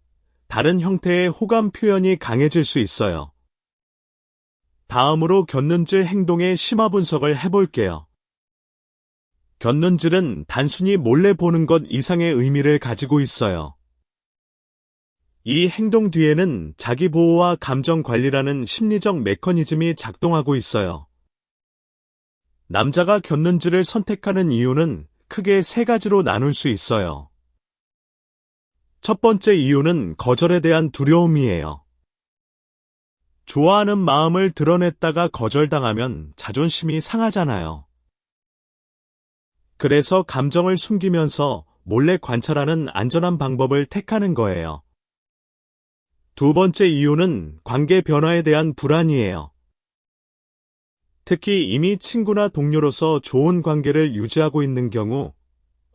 다른 형태의 호감 표현이 강해질 수 있어요. 다음으로 곁눈질 행동의 심화 분석을 해볼게요. 곁눈질은 단순히 몰래 보는 것 이상의 의미를 가지고 있어요. 이 행동 뒤에는 자기 보호와 감정 관리라는 심리적 메커니즘이 작동하고 있어요. 남자가 곁눈질을 선택하는 이유는 크게 세 가지로 나눌 수 있어요. 첫 번째 이유는 거절에 대한 두려움이에요. 좋아하는 마음을 드러냈다가 거절당하면 자존심이 상하잖아요. 그래서 감정을 숨기면서 몰래 관찰하는 안전한 방법을 택하는 거예요. 두 번째 이유는 관계 변화에 대한 불안이에요. 특히 이미 친구나 동료로서 좋은 관계를 유지하고 있는 경우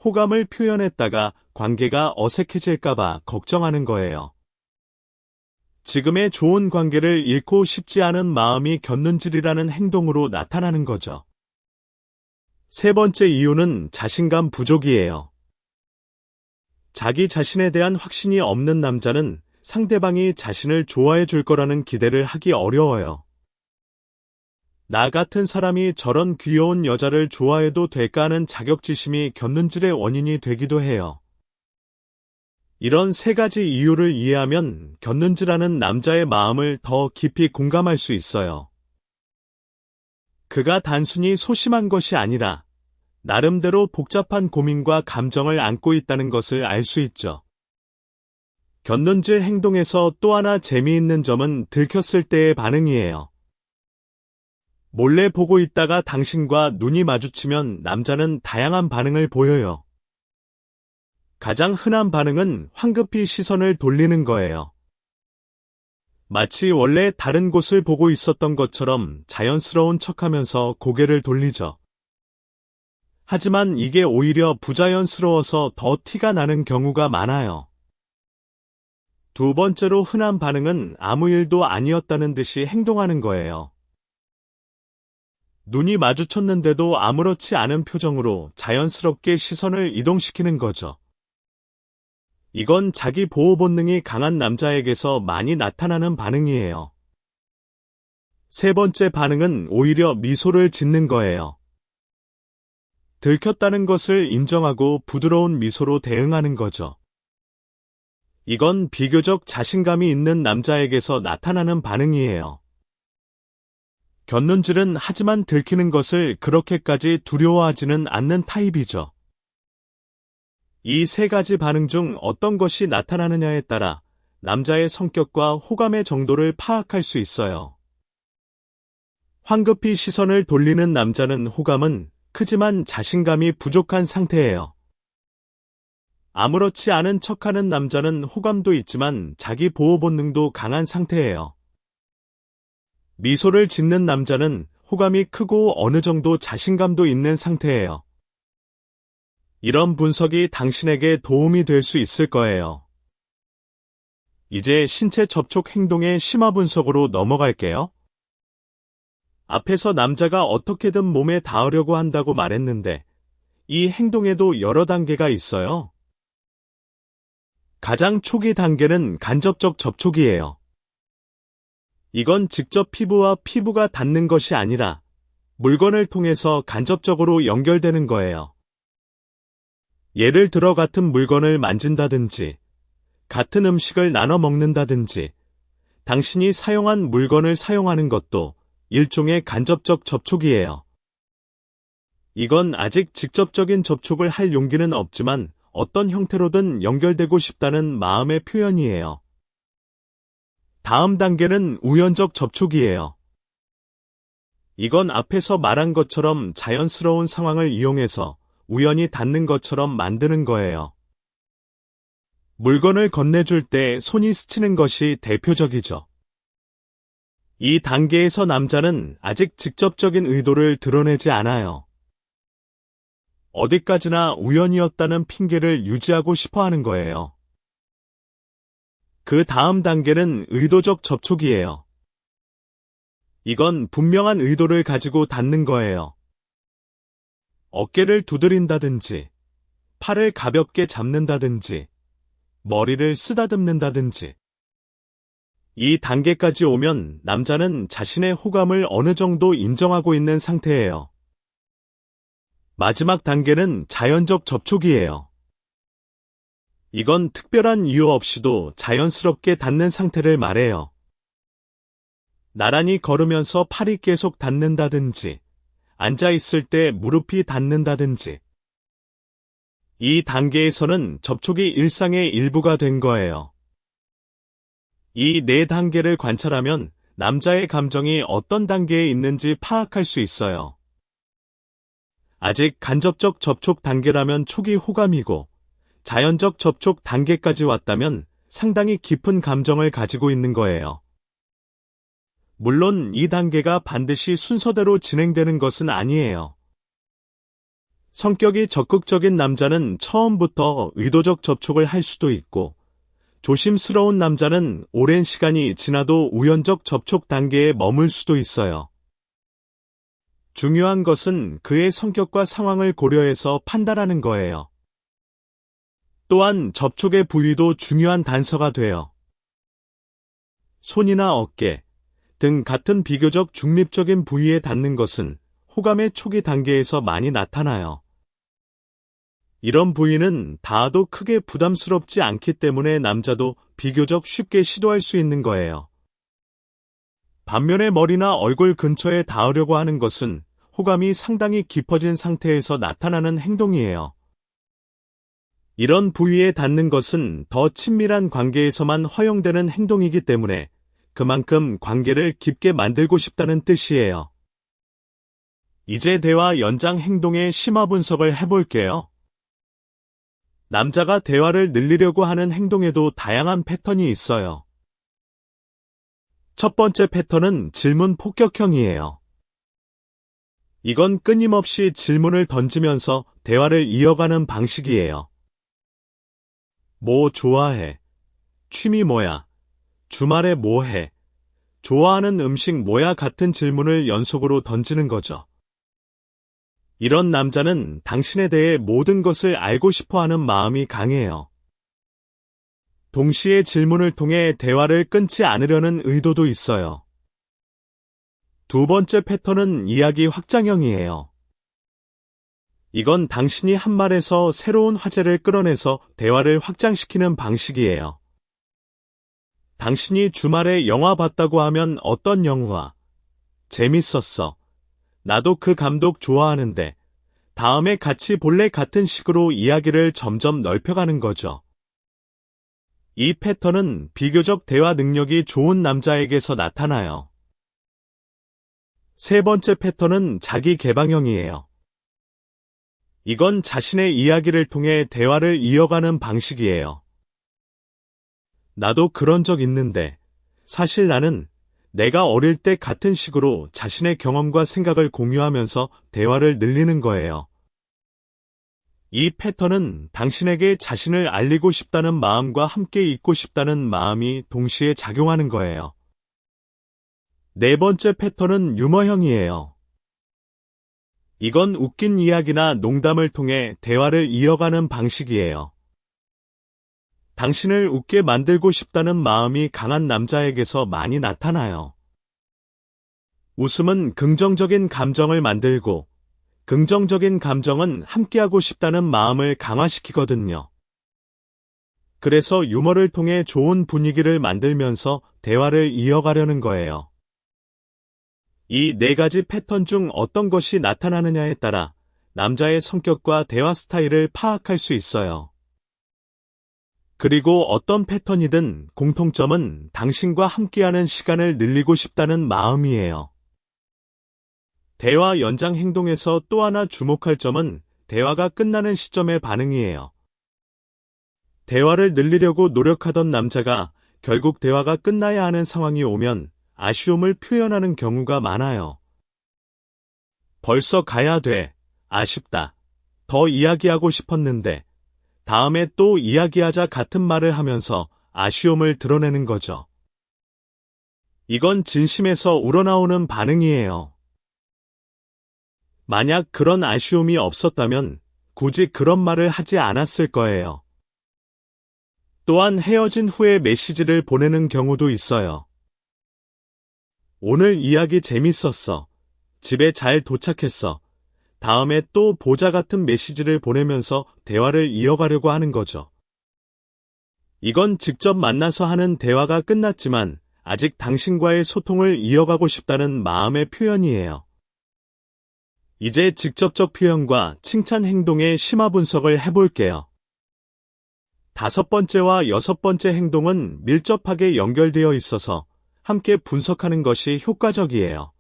호감을 표현했다가 관계가 어색해질까봐 걱정하는 거예요. 지금의 좋은 관계를 잃고 싶지 않은 마음이 곁눈질이라는 행동으로 나타나는 거죠. 세 번째 이유는 자신감 부족이에요. 자기 자신에 대한 확신이 없는 남자는 상대방이 자신을 좋아해 줄 거라는 기대를 하기 어려워요. 나 같은 사람이 저런 귀여운 여자를 좋아해도 될까 하는 자격지심이 곁눈질의 원인이 되기도 해요. 이런 세 가지 이유를 이해하면 곁눈질하는 남자의 마음을 더 깊이 공감할 수 있어요. 그가 단순히 소심한 것이 아니라 나름대로 복잡한 고민과 감정을 안고 있다는 것을 알 수 있죠. 곁눈질 행동에서 또 하나 재미있는 점은 들켰을 때의 반응이에요. 몰래 보고 있다가 당신과 눈이 마주치면 남자는 다양한 반응을 보여요. 가장 흔한 반응은 황급히 시선을 돌리는 거예요. 마치 원래 다른 곳을 보고 있었던 것처럼 자연스러운 척하면서 고개를 돌리죠. 하지만 이게 오히려 부자연스러워서 더 티가 나는 경우가 많아요. 두 번째로 흔한 반응은 아무 일도 아니었다는 듯이 행동하는 거예요. 눈이 마주쳤는데도 아무렇지 않은 표정으로 자연스럽게 시선을 이동시키는 거죠. 이건 자기 보호 본능이 강한 남자에게서 많이 나타나는 반응이에요. 세 번째 반응은 오히려 미소를 짓는 거예요. 들켰다는 것을 인정하고 부드러운 미소로 대응하는 거죠. 이건 비교적 자신감이 있는 남자에게서 나타나는 반응이에요. 곁눈질은 하지만 들키는 것을 그렇게까지 두려워하지는 않는 타입이죠. 이 세 가지 반응 중 어떤 것이 나타나느냐에 따라 남자의 성격과 호감의 정도를 파악할 수 있어요. 황급히 시선을 돌리는 남자는 호감은 크지만 자신감이 부족한 상태예요. 아무렇지 않은 척하는 남자는 호감도 있지만 자기 보호 본능도 강한 상태예요. 미소를 짓는 남자는 호감이 크고 어느 정도 자신감도 있는 상태예요. 이런 분석이 당신에게 도움이 될 수 있을 거예요. 이제 신체 접촉 행동의 심화 분석으로 넘어갈게요. 앞에서 남자가 어떻게든 몸에 닿으려고 한다고 말했는데 이 행동에도 여러 단계가 있어요. 가장 초기 단계는 간접적 접촉이에요. 이건 직접 피부와 피부가 닿는 것이 아니라 물건을 통해서 간접적으로 연결되는 거예요. 예를 들어 같은 물건을 만진다든지, 같은 음식을 나눠 먹는다든지, 당신이 사용한 물건을 사용하는 것도 일종의 간접적 접촉이에요. 이건 아직 직접적인 접촉을 할 용기는 없지만 어떤 형태로든 연결되고 싶다는 마음의 표현이에요. 다음 단계는 우연적 접촉이에요. 이건 앞에서 말한 것처럼 자연스러운 상황을 이용해서 우연히 닿는 것처럼 만드는 거예요. 물건을 건네줄 때 손이 스치는 것이 대표적이죠. 이 단계에서 남자는 아직 직접적인 의도를 드러내지 않아요. 어디까지나 우연이었다는 핑계를 유지하고 싶어 하는 거예요. 그 다음 단계는 의도적 접촉이에요. 이건 분명한 의도를 가지고 닿는 거예요. 어깨를 두드린다든지, 팔을 가볍게 잡는다든지, 머리를 쓰다듬는다든지. 이 단계까지 오면 남자는 자신의 호감을 어느 정도 인정하고 있는 상태예요. 마지막 단계는 자연적 접촉이에요. 이건 특별한 이유 없이도 자연스럽게 닿는 상태를 말해요. 나란히 걸으면서 팔이 계속 닿는다든지, 앉아 있을 때 무릎이 닿는다든지. 이 단계에서는 접촉이 일상의 일부가 된 거예요. 이 네 단계를 관찰하면 남자의 감정이 어떤 단계에 있는지 파악할 수 있어요. 아직 간접적 접촉 단계라면 초기 호감이고, 자연적 접촉 단계까지 왔다면 상당히 깊은 감정을 가지고 있는 거예요. 물론 이 단계가 반드시 순서대로 진행되는 것은 아니에요. 성격이 적극적인 남자는 처음부터 의도적 접촉을 할 수도 있고, 조심스러운 남자는 오랜 시간이 지나도 우연적 접촉 단계에 머물 수도 있어요. 중요한 것은 그의 성격과 상황을 고려해서 판단하는 거예요. 또한 접촉의 부위도 중요한 단서가 돼요. 손이나 어깨, 등 같은 비교적 중립적인 부위에 닿는 것은 호감의 초기 단계에서 많이 나타나요. 이런 부위는 닿아도 크게 부담스럽지 않기 때문에 남자도 비교적 쉽게 시도할 수 있는 거예요. 반면에 머리나 얼굴 근처에 닿으려고 하는 것은 호감이 상당히 깊어진 상태에서 나타나는 행동이에요. 이런 부위에 닿는 것은 더 친밀한 관계에서만 허용되는 행동이기 때문에 그만큼 관계를 깊게 만들고 싶다는 뜻이에요. 이제 대화 연장 행동의 심화 분석을 해볼게요. 남자가 대화를 늘리려고 하는 행동에도 다양한 패턴이 있어요. 첫 번째 패턴은 질문 폭격형이에요. 이건 끊임없이 질문을 던지면서 대화를 이어가는 방식이에요. 뭐 좋아해? 취미 뭐야? 주말에 뭐 해? 좋아하는 음식 뭐야? 같은 질문을 연속으로 던지는 거죠. 이런 남자는 당신에 대해 모든 것을 알고 싶어 하는 마음이 강해요. 동시에 질문을 통해 대화를 끊지 않으려는 의도도 있어요. 두 번째 패턴은 이야기 확장형이에요. 이건 당신이 한 말에서 새로운 화제를 끌어내서 대화를 확장시키는 방식이에요. 당신이 주말에 영화 봤다고 하면 어떤 영화? 재밌었어. 나도 그 감독 좋아하는데 다음에 같이 볼래? 같은 식으로 이야기를 점점 넓혀가는 거죠. 이 패턴은 비교적 대화 능력이 좋은 남자에게서 나타나요. 세 번째 패턴은 자기 개방형이에요. 이건 자신의 이야기를 통해 대화를 이어가는 방식이에요. 나도 그런 적 있는데, 사실 나는 내가 어릴 때 같은 식으로 자신의 경험과 생각을 공유하면서 대화를 늘리는 거예요. 이 패턴은 당신에게 자신을 알리고 싶다는 마음과 함께 있고 싶다는 마음이 동시에 작용하는 거예요. 네 번째 패턴은 유머형이에요. 이건 웃긴 이야기나 농담을 통해 대화를 이어가는 방식이에요. 당신을 웃게 만들고 싶다는 마음이 강한 남자에게서 많이 나타나요. 웃음은 긍정적인 감정을 만들고, 긍정적인 감정은 함께하고 싶다는 마음을 강화시키거든요. 그래서 유머를 통해 좋은 분위기를 만들면서 대화를 이어가려는 거예요. 이 네 가지 패턴 중 어떤 것이 나타나느냐에 따라 남자의 성격과 대화 스타일을 파악할 수 있어요. 그리고 어떤 패턴이든 공통점은 당신과 함께하는 시간을 늘리고 싶다는 마음이에요. 대화 연장 행동에서 또 하나 주목할 점은 대화가 끝나는 시점의 반응이에요. 대화를 늘리려고 노력하던 남자가 결국 대화가 끝나야 하는 상황이 오면 아쉬움을 표현하는 경우가 많아요. 벌써 가야 돼. 아쉽다. 더 이야기하고 싶었는데. 다음에 또 이야기하자 같은 말을 하면서 아쉬움을 드러내는 거죠. 이건 진심에서 우러나오는 반응이에요. 만약 그런 아쉬움이 없었다면 굳이 그런 말을 하지 않았을 거예요. 또한 헤어진 후에 메시지를 보내는 경우도 있어요. 오늘 이야기 재밌었어. 집에 잘 도착했어. 다음에 또 보자 같은 메시지를 보내면서 대화를 이어가려고 하는 거죠. 이건 직접 만나서 하는 대화가 끝났지만 아직 당신과의 소통을 이어가고 싶다는 마음의 표현이에요. 이제 직접적 표현과 칭찬 행동의 심화 분석을 해볼게요. 5번째와 6번째 행동은 밀접하게 연결되어 있어서 함께 분석하는 것이 효과적이에요.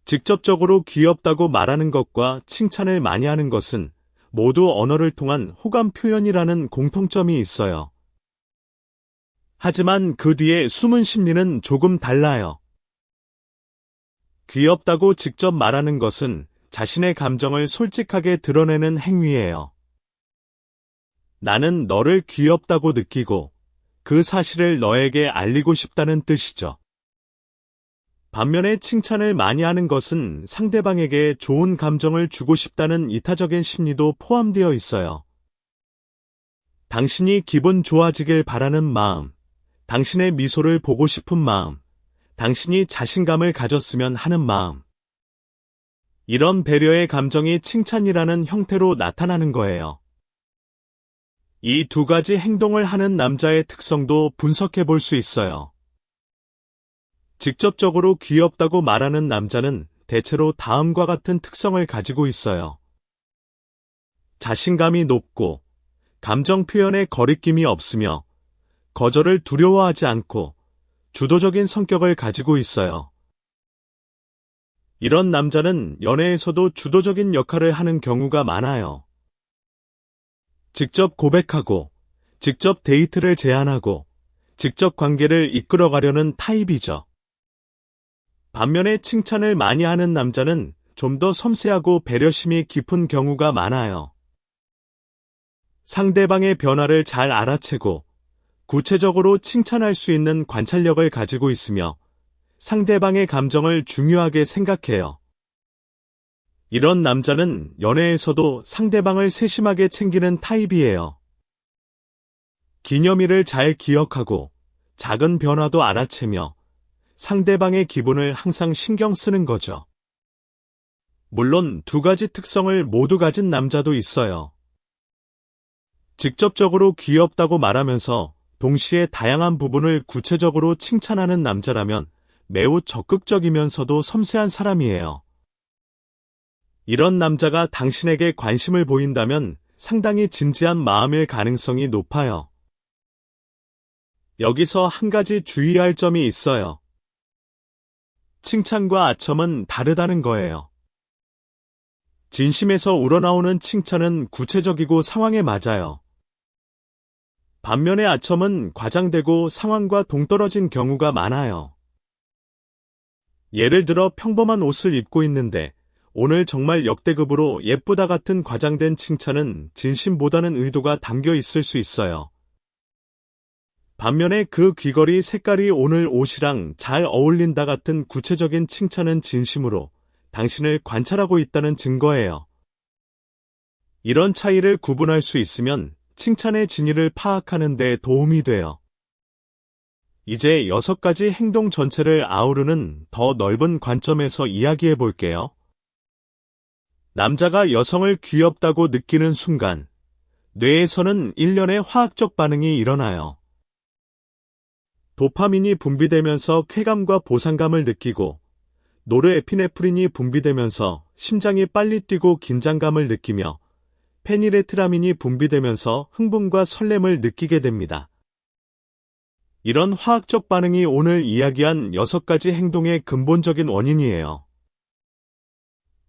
직접적으로 귀엽다고 말하는 것과 칭찬을 많이 하는 것은 모두 언어를 통한 호감 표현이라는 공통점이 있어요. 하지만 그 뒤에 숨은 심리는 조금 달라요. 귀엽다고 직접 말하는 것은 자신의 감정을 솔직하게 드러내는 행위예요. 나는 너를 귀엽다고 느끼고 그 사실을 너에게 알리고 싶다는 뜻이죠. 반면에 칭찬을 많이 하는 것은 상대방에게 좋은 감정을 주고 싶다는 이타적인 심리도 포함되어 있어요. 당신이 기분 좋아지길 바라는 마음, 당신의 미소를 보고 싶은 마음, 당신이 자신감을 가졌으면 하는 마음. 이런 배려의 감정이 칭찬이라는 형태로 나타나는 거예요. 이 두 가지 행동을 하는 남자의 특성도 분석해 볼 수 있어요. 직접적으로 귀엽다고 말하는 남자는 대체로 다음과 같은 특성을 가지고 있어요. 자신감이 높고, 감정 표현에 거리낌이 없으며, 거절을 두려워하지 않고, 주도적인 성격을 가지고 있어요. 이런 남자는 연애에서도 주도적인 역할을 하는 경우가 많아요. 직접 고백하고, 직접 데이트를 제안하고, 직접 관계를 이끌어가려는 타입이죠. 반면에 칭찬을 많이 하는 남자는 좀 더 섬세하고 배려심이 깊은 경우가 많아요. 상대방의 변화를 잘 알아채고 구체적으로 칭찬할 수 있는 관찰력을 가지고 있으며 상대방의 감정을 중요하게 생각해요. 이런 남자는 연애에서도 상대방을 세심하게 챙기는 타입이에요. 기념일을 잘 기억하고 작은 변화도 알아채며 상대방의 기분을 항상 신경 쓰는 거죠. 물론 두 가지 특성을 모두 가진 남자도 있어요. 직접적으로 귀엽다고 말하면서 동시에 다양한 부분을 구체적으로 칭찬하는 남자라면 매우 적극적이면서도 섬세한 사람이에요. 이런 남자가 당신에게 관심을 보인다면 상당히 진지한 마음일 가능성이 높아요. 여기서 한 가지 주의할 점이 있어요. 칭찬과 아첨은 다르다는 거예요. 진심에서 우러나오는 칭찬은 구체적이고 상황에 맞아요. 반면에 아첨은 과장되고 상황과 동떨어진 경우가 많아요. 예를 들어 평범한 옷을 입고 있는데 오늘 정말 역대급으로 예쁘다 같은 과장된 칭찬은 진심보다는 의도가 담겨 있을 수 있어요. 반면에 그 귀걸이 색깔이 오늘 옷이랑 잘 어울린다 같은 구체적인 칭찬은 진심으로 당신을 관찰하고 있다는 증거예요. 이런 차이를 구분할 수 있으면 칭찬의 진위를 파악하는 데 도움이 돼요. 이제 6가지 행동 전체를 아우르는 더 넓은 관점에서 이야기해 볼게요. 남자가 여성을 귀엽다고 느끼는 순간, 뇌에서는 일련의 화학적 반응이 일어나요. 도파민이 분비되면서 쾌감과 보상감을 느끼고, 노르에피네프린이 분비되면서 심장이 빨리 뛰고 긴장감을 느끼며, 페니레트라민이 분비되면서 흥분과 설렘을 느끼게 됩니다. 이런 화학적 반응이 오늘 이야기한 6가지 행동의 근본적인 원인이에요.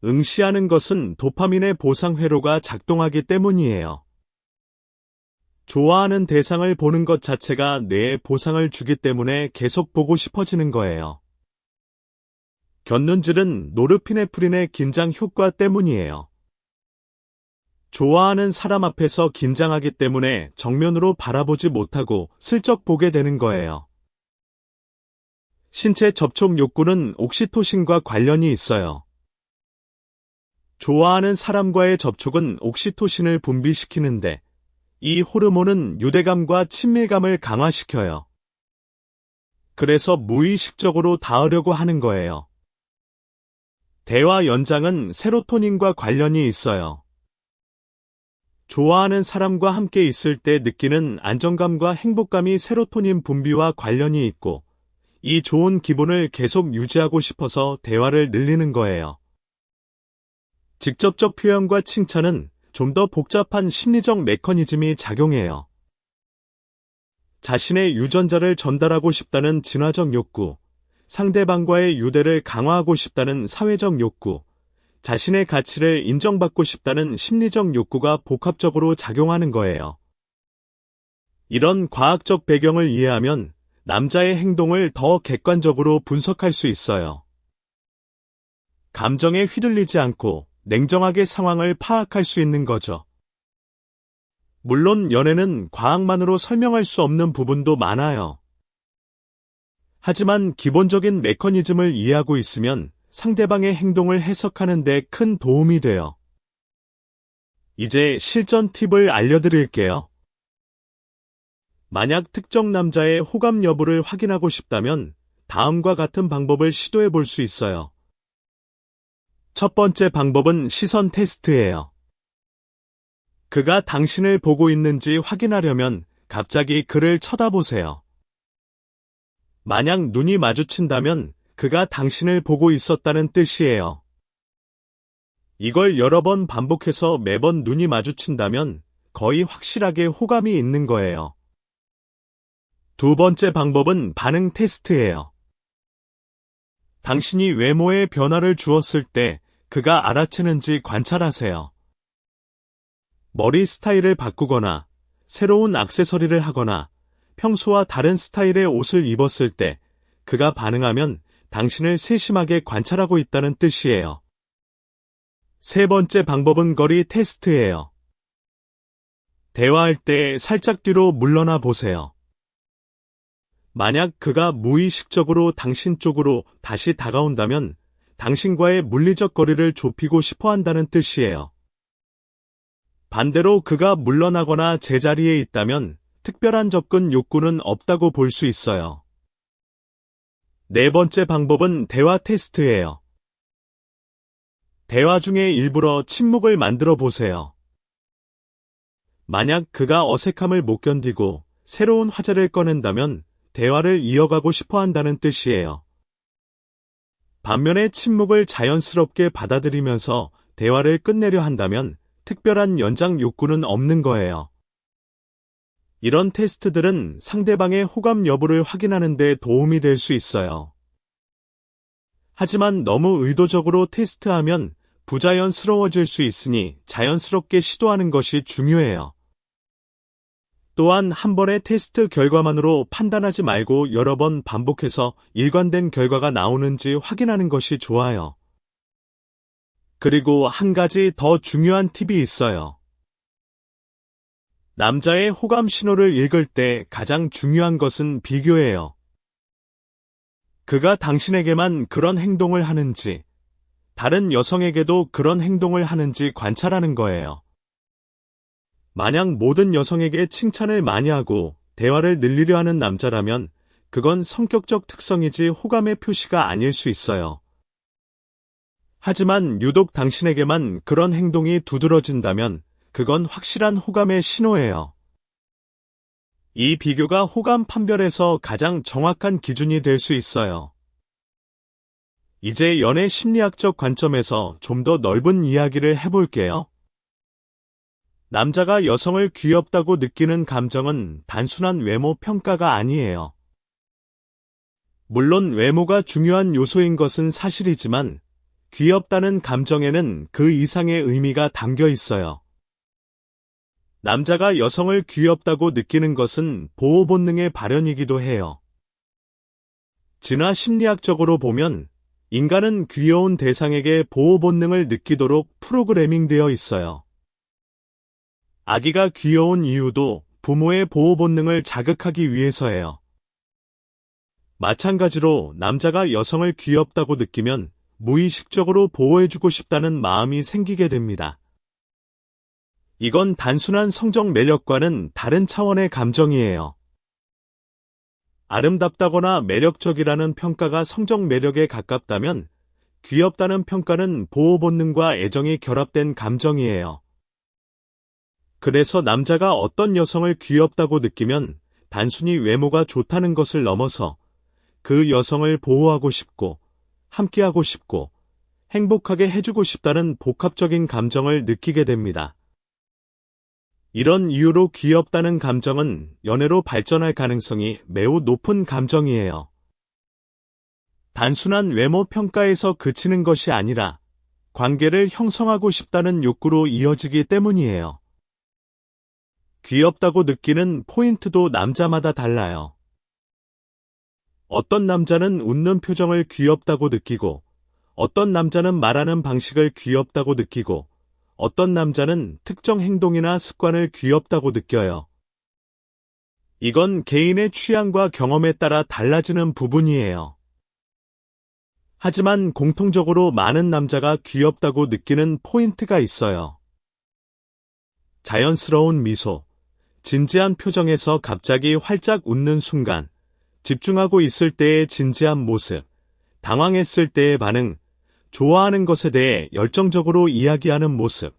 응시하는 것은 도파민의 보상 회로가 작동하기 때문이에요. 좋아하는 대상을 보는 것 자체가 뇌에 보상을 주기 때문에 계속 보고 싶어지는 거예요. 곁눈질은 노르피네프린의 긴장 효과 때문이에요. 좋아하는 사람 앞에서 긴장하기 때문에 정면으로 바라보지 못하고 슬쩍 보게 되는 거예요. 신체 접촉 욕구는 옥시토신과 관련이 있어요. 좋아하는 사람과의 접촉은 옥시토신을 분비시키는데 이 호르몬은 유대감과 친밀감을 강화시켜요. 그래서 무의식적으로 닿으려고 하는 거예요. 대화 연장은 세로토닌과 관련이 있어요. 좋아하는 사람과 함께 있을 때 느끼는 안정감과 행복감이 세로토닌 분비와 관련이 있고, 이 좋은 기분을 계속 유지하고 싶어서 대화를 늘리는 거예요. 직접적 표현과 칭찬은 좀 더 복잡한 심리적 메커니즘이 작용해요. 자신의 유전자를 전달하고 싶다는 진화적 욕구, 상대방과의 유대를 강화하고 싶다는 사회적 욕구, 자신의 가치를 인정받고 싶다는 심리적 욕구가 복합적으로 작용하는 거예요. 이런 과학적 배경을 이해하면 남자의 행동을 더 객관적으로 분석할 수 있어요. 감정에 휘둘리지 않고 냉정하게 상황을 파악할 수 있는 거죠. 물론 연애는 과학만으로 설명할 수 없는 부분도 많아요. 하지만 기본적인 메커니즘을 이해하고 있으면 상대방의 행동을 해석하는 데 큰 도움이 돼요. 이제 실전 팁을 알려드릴게요. 만약 특정 남자의 호감 여부를 확인하고 싶다면 다음과 같은 방법을 시도해 볼 수 있어요. 첫 번째 방법은 시선 테스트예요. 그가 당신을 보고 있는지 확인하려면 갑자기 그를 쳐다보세요. 만약 눈이 마주친다면 그가 당신을 보고 있었다는 뜻이에요. 이걸 여러 번 반복해서 매번 눈이 마주친다면 거의 확실하게 호감이 있는 거예요. 두 번째 방법은 반응 테스트예요. 당신이 외모에 변화를 주었을 때 그가 알아채는지 관찰하세요. 머리 스타일을 바꾸거나 새로운 액세서리를 하거나 평소와 다른 스타일의 옷을 입었을 때 그가 반응하면 당신을 세심하게 관찰하고 있다는 뜻이에요. 세 번째 방법은 거리 테스트예요. 대화할 때 살짝 뒤로 물러나 보세요. 만약 그가 무의식적으로 당신 쪽으로 다시 다가온다면 당신과의 물리적 거리를 좁히고 싶어 한다는 뜻이에요. 반대로 그가 물러나거나 제자리에 있다면 특별한 접근 욕구는 없다고 볼 수 있어요. 네 번째 방법은 대화 테스트예요. 대화 중에 일부러 침묵을 만들어 보세요. 만약 그가 어색함을 못 견디고 새로운 화제를 꺼낸다면 대화를 이어가고 싶어 한다는 뜻이에요. 반면에 침묵을 자연스럽게 받아들이면서 대화를 끝내려 한다면 특별한 연장 욕구는 없는 거예요. 이런 테스트들은 상대방의 호감 여부를 확인하는 데 도움이 될 수 있어요. 하지만 너무 의도적으로 테스트하면 부자연스러워질 수 있으니 자연스럽게 시도하는 것이 중요해요. 또한 한 번의 테스트 결과만으로 판단하지 말고 여러 번 반복해서 일관된 결과가 나오는지 확인하는 것이 좋아요. 그리고 한 가지 더 중요한 팁이 있어요. 남자의 호감 신호를 읽을 때 가장 중요한 것은 비교예요. 그가 당신에게만 그런 행동을 하는지, 다른 여성에게도 그런 행동을 하는지 관찰하는 거예요. 만약 모든 여성에게 칭찬을 많이 하고 대화를 늘리려 하는 남자라면 그건 성격적 특성이지 호감의 표시가 아닐 수 있어요. 하지만 유독 당신에게만 그런 행동이 두드러진다면 그건 확실한 호감의 신호예요. 이 비교가 호감 판별에서 가장 정확한 기준이 될 수 있어요. 이제 연애 심리학적 관점에서 좀 더 넓은 이야기를 해볼게요. 남자가 여성을 귀엽다고 느끼는 감정은 단순한 외모 평가가 아니에요. 물론 외모가 중요한 요소인 것은 사실이지만 귀엽다는 감정에는 그 이상의 의미가 담겨 있어요. 남자가 여성을 귀엽다고 느끼는 것은 보호 본능의 발현이기도 해요. 진화 심리학적으로 보면 인간은 귀여운 대상에게 보호 본능을 느끼도록 프로그래밍되어 있어요. 아기가 귀여운 이유도 부모의 보호 본능을 자극하기 위해서예요. 마찬가지로 남자가 여성을 귀엽다고 느끼면 무의식적으로 보호해주고 싶다는 마음이 생기게 됩니다. 이건 단순한 성적 매력과는 다른 차원의 감정이에요. 아름답다거나 매력적이라는 평가가 성적 매력에 가깝다면 귀엽다는 평가는 보호 본능과 애정이 결합된 감정이에요. 그래서 남자가 어떤 여성을 귀엽다고 느끼면 단순히 외모가 좋다는 것을 넘어서 그 여성을 보호하고 싶고, 함께하고 싶고, 행복하게 해주고 싶다는 복합적인 감정을 느끼게 됩니다. 이런 이유로 귀엽다는 감정은 연애로 발전할 가능성이 매우 높은 감정이에요. 단순한 외모 평가에서 그치는 것이 아니라 관계를 형성하고 싶다는 욕구로 이어지기 때문이에요. 귀엽다고 느끼는 포인트도 남자마다 달라요. 어떤 남자는 웃는 표정을 귀엽다고 느끼고, 어떤 남자는 말하는 방식을 귀엽다고 느끼고, 어떤 남자는 특정 행동이나 습관을 귀엽다고 느껴요. 이건 개인의 취향과 경험에 따라 달라지는 부분이에요. 하지만 공통적으로 많은 남자가 귀엽다고 느끼는 포인트가 있어요. 자연스러운 미소, 진지한 표정에서 갑자기 활짝 웃는 순간, 집중하고 있을 때의 진지한 모습, 당황했을 때의 반응, 좋아하는 것에 대해 열정적으로 이야기하는 모습.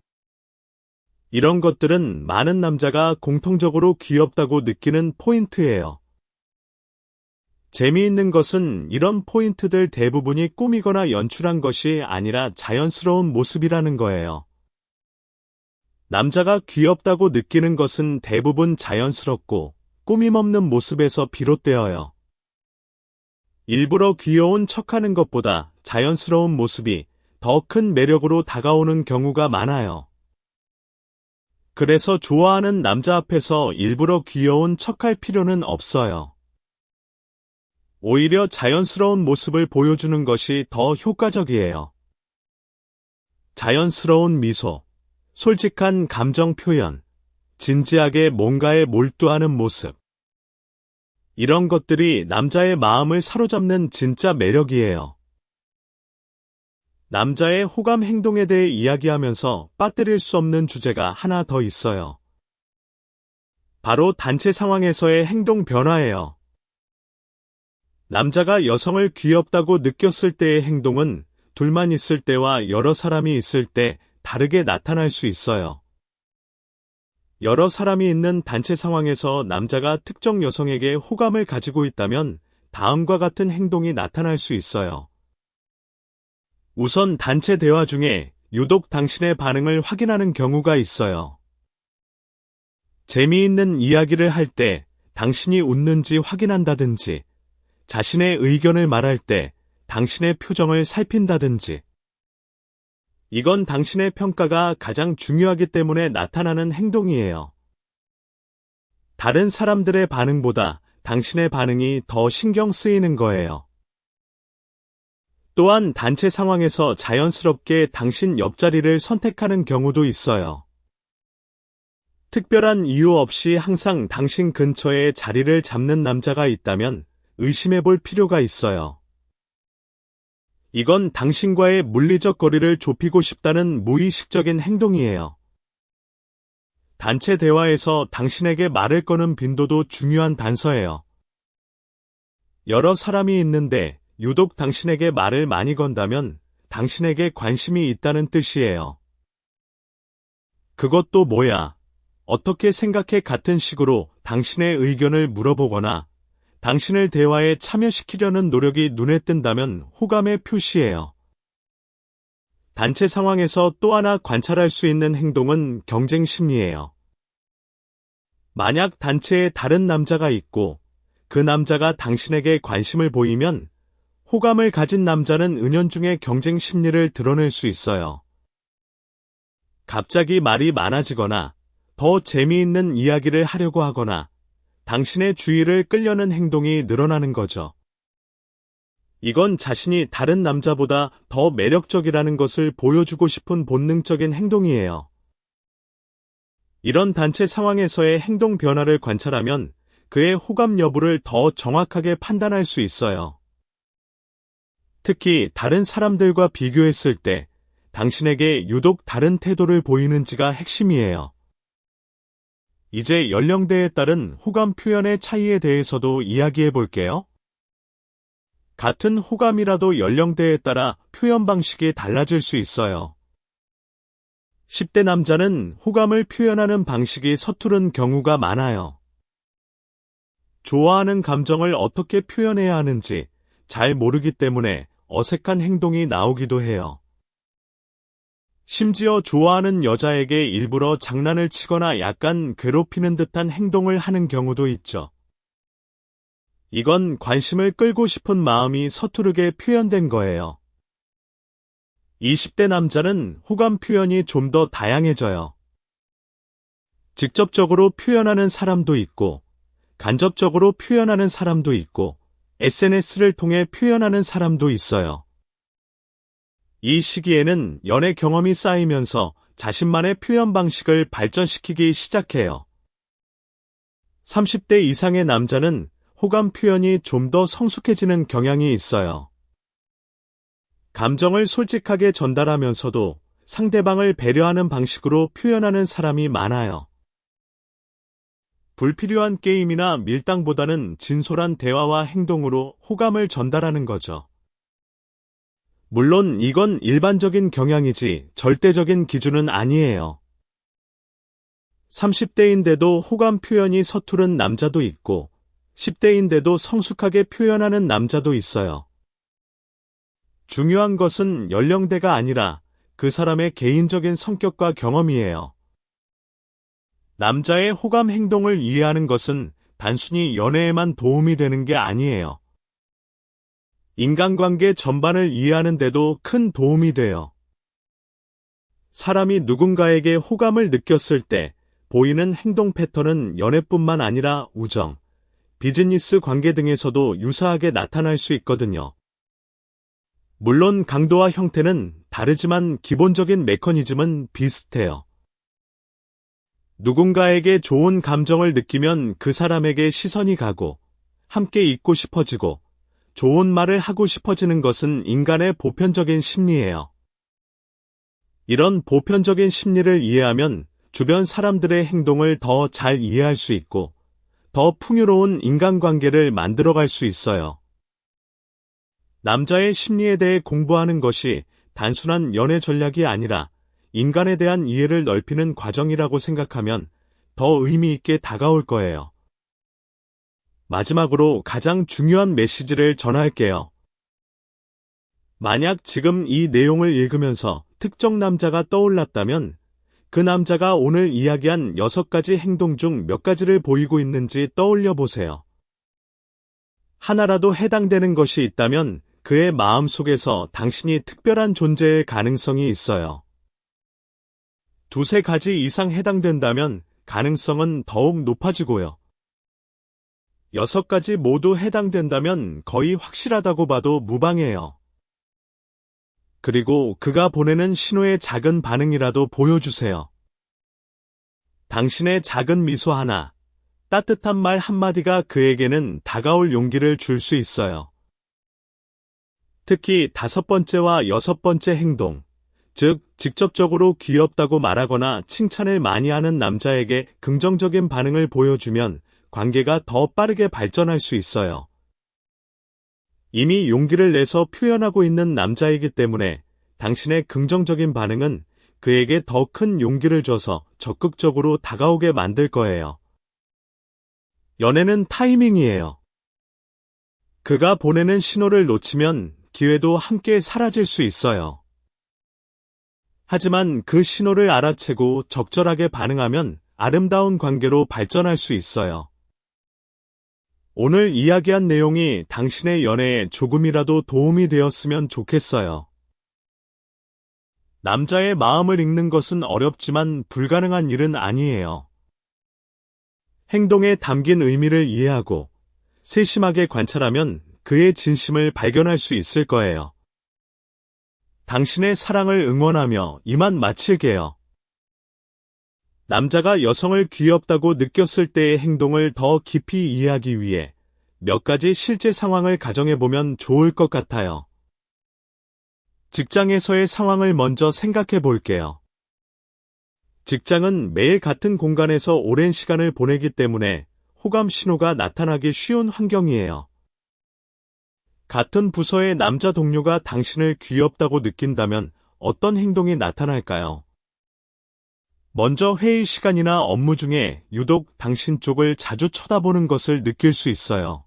이런 것들은 많은 남자가 공통적으로 귀엽다고 느끼는 포인트예요. 재미있는 것은 이런 포인트들 대부분이 꾸미거나 연출한 것이 아니라 자연스러운 모습이라는 거예요. 남자가 귀엽다고 느끼는 것은 대부분 자연스럽고 꾸밈없는 모습에서 비롯되어요. 일부러 귀여운 척하는 것보다 자연스러운 모습이 더 큰 매력으로 다가오는 경우가 많아요. 그래서 좋아하는 남자 앞에서 일부러 귀여운 척할 필요는 없어요. 오히려 자연스러운 모습을 보여주는 것이 더 효과적이에요. 자연스러운 미소, 솔직한 감정 표현, 진지하게 뭔가에 몰두하는 모습. 이런 것들이 남자의 마음을 사로잡는 진짜 매력이에요. 남자의 호감 행동에 대해 이야기하면서 빠뜨릴 수 없는 주제가 하나 더 있어요. 바로 단체 상황에서의 행동 변화예요. 남자가 여성을 귀엽다고 느꼈을 때의 행동은 둘만 있을 때와 여러 사람이 있을 때 다르게 나타날 수 있어요. 여러 사람이 있는 단체 상황에서 남자가 특정 여성에게 호감을 가지고 있다면 다음과 같은 행동이 나타날 수 있어요. 우선 단체 대화 중에 유독 당신의 반응을 확인하는 경우가 있어요. 재미있는 이야기를 할 때 당신이 웃는지 확인한다든지, 자신의 의견을 말할 때 당신의 표정을 살핀다든지. 이건 당신의 평가가 가장 중요하기 때문에 나타나는 행동이에요. 다른 사람들의 반응보다 당신의 반응이 더 신경 쓰이는 거예요. 또한 단체 상황에서 자연스럽게 당신 옆자리를 선택하는 경우도 있어요. 특별한 이유 없이 항상 당신 근처에 자리를 잡는 남자가 있다면 의심해 볼 필요가 있어요. 이건 당신과의 물리적 거리를 좁히고 싶다는 무의식적인 행동이에요. 단체 대화에서 당신에게 말을 거는 빈도도 중요한 단서예요. 여러 사람이 있는데 유독 당신에게 말을 많이 건다면 당신에게 관심이 있다는 뜻이에요. 그것도 뭐야? 어떻게 생각해? 같은 식으로 당신의 의견을 물어보거나 당신을 대화에 참여시키려는 노력이 눈에 띈다면 호감의 표시예요. 단체 상황에서 또 하나 관찰할 수 있는 행동은 경쟁 심리예요. 만약 단체에 다른 남자가 있고 그 남자가 당신에게 관심을 보이면 호감을 가진 남자는 은연중에 경쟁 심리를 드러낼 수 있어요. 갑자기 말이 많아지거나 더 재미있는 이야기를 하려고 하거나 당신의 주의를 끌려는 행동이 늘어나는 거죠. 이건 자신이 다른 남자보다 더 매력적이라는 것을 보여주고 싶은 본능적인 행동이에요. 이런 단체 상황에서의 행동 변화를 관찰하면 그의 호감 여부를 더 정확하게 판단할 수 있어요. 특히 다른 사람들과 비교했을 때 당신에게 유독 다른 태도를 보이는지가 핵심이에요. 이제 연령대에 따른 호감 표현의 차이에 대해서도 이야기해 볼게요. 같은 호감이라도 연령대에 따라 표현 방식이 달라질 수 있어요. 10대 남자는 호감을 표현하는 방식이 서투른 경우가 많아요. 좋아하는 감정을 어떻게 표현해야 하는지 잘 모르기 때문에 어색한 행동이 나오기도 해요. 심지어 좋아하는 여자에게 일부러 장난을 치거나 약간 괴롭히는 듯한 행동을 하는 경우도 있죠. 이건 관심을 끌고 싶은 마음이 서투르게 표현된 거예요. 20대 남자는 호감 표현이 좀 더 다양해져요. 직접적으로 표현하는 사람도 있고, 간접적으로 표현하는 사람도 있고, SNS를 통해 표현하는 사람도 있어요. 이 시기에는 연애 경험이 쌓이면서 자신만의 표현 방식을 발전시키기 시작해요. 30대 이상의 남자는 호감 표현이 좀 더 성숙해지는 경향이 있어요. 감정을 솔직하게 전달하면서도 상대방을 배려하는 방식으로 표현하는 사람이 많아요. 불필요한 게임이나 밀당보다는 진솔한 대화와 행동으로 호감을 전달하는 거죠. 물론 이건 일반적인 경향이지 절대적인 기준은 아니에요. 30대인데도 호감 표현이 서투른 남자도 있고 10대인데도 성숙하게 표현하는 남자도 있어요. 중요한 것은 연령대가 아니라 그 사람의 개인적인 성격과 경험이에요. 남자의 호감 행동을 이해하는 것은 단순히 연애에만 도움이 되는 게 아니에요. 인간관계 전반을 이해하는 데도 큰 도움이 돼요. 사람이 누군가에게 호감을 느꼈을 때 보이는 행동 패턴은 연애뿐만 아니라 우정, 비즈니스 관계 등에서도 유사하게 나타날 수 있거든요. 물론 강도와 형태는 다르지만 기본적인 메커니즘은 비슷해요. 누군가에게 좋은 감정을 느끼면 그 사람에게 시선이 가고 함께 있고 싶어지고 좋은 말을 하고 싶어지는 것은 인간의 보편적인 심리예요. 이런 보편적인 심리를 이해하면 주변 사람들의 행동을 더 잘 이해할 수 있고 더 풍요로운 인간관계를 만들어갈 수 있어요. 남자의 심리에 대해 공부하는 것이 단순한 연애 전략이 아니라 인간에 대한 이해를 넓히는 과정이라고 생각하면 더 의미 있게 다가올 거예요. 마지막으로 가장 중요한 메시지를 전할게요. 만약 지금 이 내용을 읽으면서 특정 남자가 떠올랐다면 그 남자가 오늘 이야기한 6가지 행동 중 몇 가지를 보이고 있는지 떠올려 보세요. 하나라도 해당되는 것이 있다면 그의 마음속에서 당신이 특별한 존재일 가능성이 있어요. 2-3가지 이상 해당된다면 가능성은 더욱 높아지고요. 6가지 모두 해당된다면 거의 확실하다고 봐도 무방해요. 그리고 그가 보내는 신호의 작은 반응이라도 보여주세요. 당신의 작은 미소 하나, 따뜻한 말 한마디가 그에게는 다가올 용기를 줄 수 있어요. 특히 5번째와 6번째 행동, 즉 직접적으로 귀엽다고 말하거나 칭찬을 많이 하는 남자에게 긍정적인 반응을 보여주면 관계가 더 빠르게 발전할 수 있어요. 이미 용기를 내서 표현하고 있는 남자이기 때문에 당신의 긍정적인 반응은 그에게 더 큰 용기를 줘서 적극적으로 다가오게 만들 거예요. 연애는 타이밍이에요. 그가 보내는 신호를 놓치면 기회도 함께 사라질 수 있어요. 하지만 그 신호를 알아채고 적절하게 반응하면 아름다운 관계로 발전할 수 있어요. 오늘 이야기한 내용이 당신의 연애에 조금이라도 도움이 되었으면 좋겠어요. 남자의 마음을 읽는 것은 어렵지만 불가능한 일은 아니에요. 행동에 담긴 의미를 이해하고 세심하게 관찰하면 그의 진심을 발견할 수 있을 거예요. 당신의 사랑을 응원하며 이만 마칠게요. 남자가 여성을 귀엽다고 느꼈을 때의 행동을 더 깊이 이해하기 위해 몇 가지 실제 상황을 가정해보면 좋을 것 같아요. 직장에서의 상황을 먼저 생각해 볼게요. 직장은 매일 같은 공간에서 오랜 시간을 보내기 때문에 호감 신호가 나타나기 쉬운 환경이에요. 같은 부서의 남자 동료가 당신을 귀엽다고 느낀다면 어떤 행동이 나타날까요? 먼저 회의 시간이나 업무 중에 유독 당신 쪽을 자주 쳐다보는 것을 느낄 수 있어요.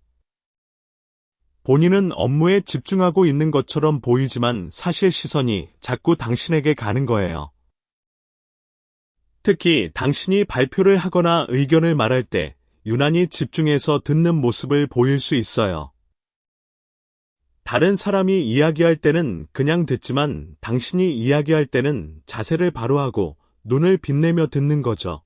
본인은 업무에 집중하고 있는 것처럼 보이지만 사실 시선이 자꾸 당신에게 가는 거예요. 특히 당신이 발표를 하거나 의견을 말할 때 유난히 집중해서 듣는 모습을 보일 수 있어요. 다른 사람이 이야기할 때는 그냥 듣지만 당신이 이야기할 때는 자세를 바로 하고 눈을 빛내며 듣는 거죠.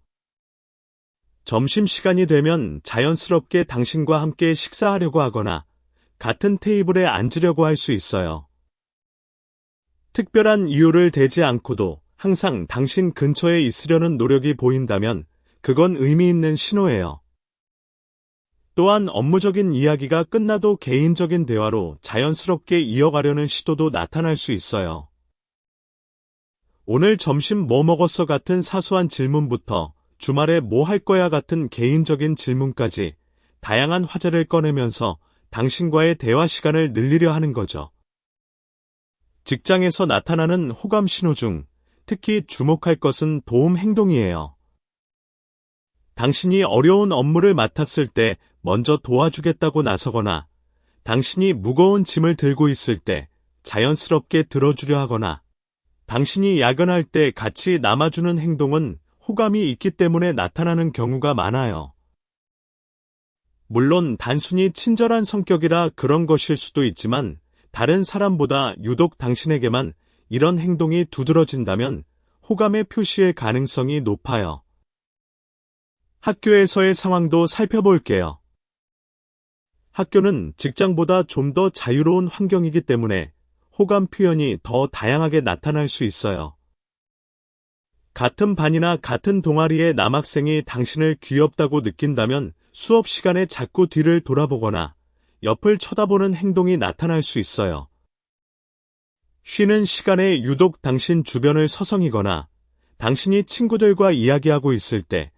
점심시간이 되면 자연스럽게 당신과 함께 식사하려고 하거나 같은 테이블에 앉으려고 할 수 있어요. 특별한 이유를 대지 않고도 항상 당신 근처에 있으려는 노력이 보인다면 그건 의미 있는 신호예요. 또한 업무적인 이야기가 끝나도 개인적인 대화로 자연스럽게 이어가려는 시도도 나타날 수 있어요. 오늘 점심 뭐 먹었어 같은 사소한 질문부터 주말에 뭐 할 거야 같은 개인적인 질문까지 다양한 화제를 꺼내면서 당신과의 대화 시간을 늘리려 하는 거죠. 직장에서 나타나는 호감 신호 중 특히 주목할 것은 도움 행동이에요. 당신이 어려운 업무를 맡았을 때 먼저 도와주겠다고 나서거나 당신이 무거운 짐을 들고 있을 때 자연스럽게 들어주려 하거나 당신이 야근할 때 같이 남아주는 행동은 호감이 있기 때문에 나타나는 경우가 많아요. 물론 단순히 친절한 성격이라 그런 것일 수도 있지만 다른 사람보다 유독 당신에게만 이런 행동이 두드러진다면 호감의 표시일 가능성이 높아요. 학교에서의 상황도 살펴볼게요. 학교는 직장보다 좀 더 자유로운 환경이기 때문에 호감 표현이 더 다양하게 나타날 수 있어요. 같은 반이나 같은 동아리의 남학생이 당신을 귀엽다고 느낀다면 수업 시간에 자꾸 뒤를 돌아보거나 옆을 쳐다보는 행동이 나타날 수 있어요. 쉬는 시간에 유독 당신 주변을 서성이거나 당신이 친구들과 이야기하고 있을 때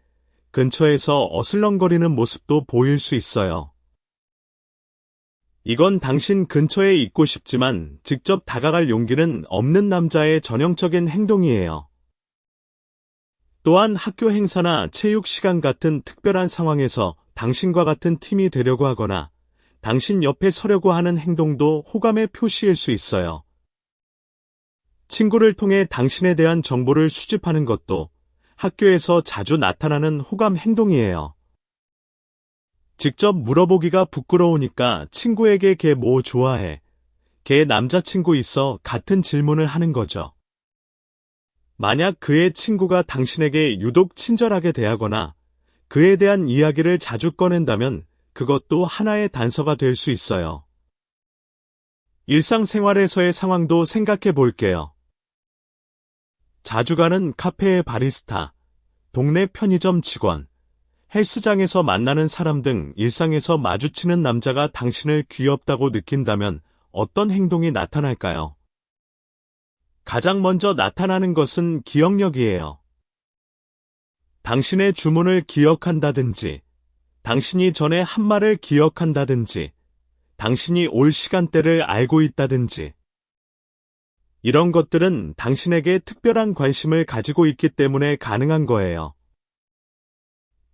근처에서 어슬렁거리는 모습도 보일 수 있어요. 이건 당신 근처에 있고 싶지만 직접 다가갈 용기는 없는 남자의 전형적인 행동이에요. 또한 학교 행사나 체육 시간 같은 특별한 상황에서 당신과 같은 팀이 되려고 하거나 당신 옆에 서려고 하는 행동도 호감의 표시일 수 있어요. 친구를 통해 당신에 대한 정보를 수집하는 것도 학교에서 자주 나타나는 호감 행동이에요. 직접 물어보기가 부끄러우니까 친구에게 걔 뭐 좋아해? 걔 남자친구 있어? 같은 질문을 하는 거죠. 만약 그의 친구가 당신에게 유독 친절하게 대하거나 그에 대한 이야기를 자주 꺼낸다면 그것도 하나의 단서가 될 수 있어요. 일상생활에서의 상황도 생각해 볼게요. 자주 가는 카페의 바리스타, 동네 편의점 직원, 헬스장에서 만나는 사람 등 일상에서 마주치는 남자가 당신을 귀엽다고 느낀다면 어떤 행동이 나타날까요? 가장 먼저 나타나는 것은 기억력이에요. 당신의 주문을 기억한다든지, 당신이 전에 한 말을 기억한다든지, 당신이 올 시간대를 알고 있다든지, 이런 것들은 당신에게 특별한 관심을 가지고 있기 때문에 가능한 거예요.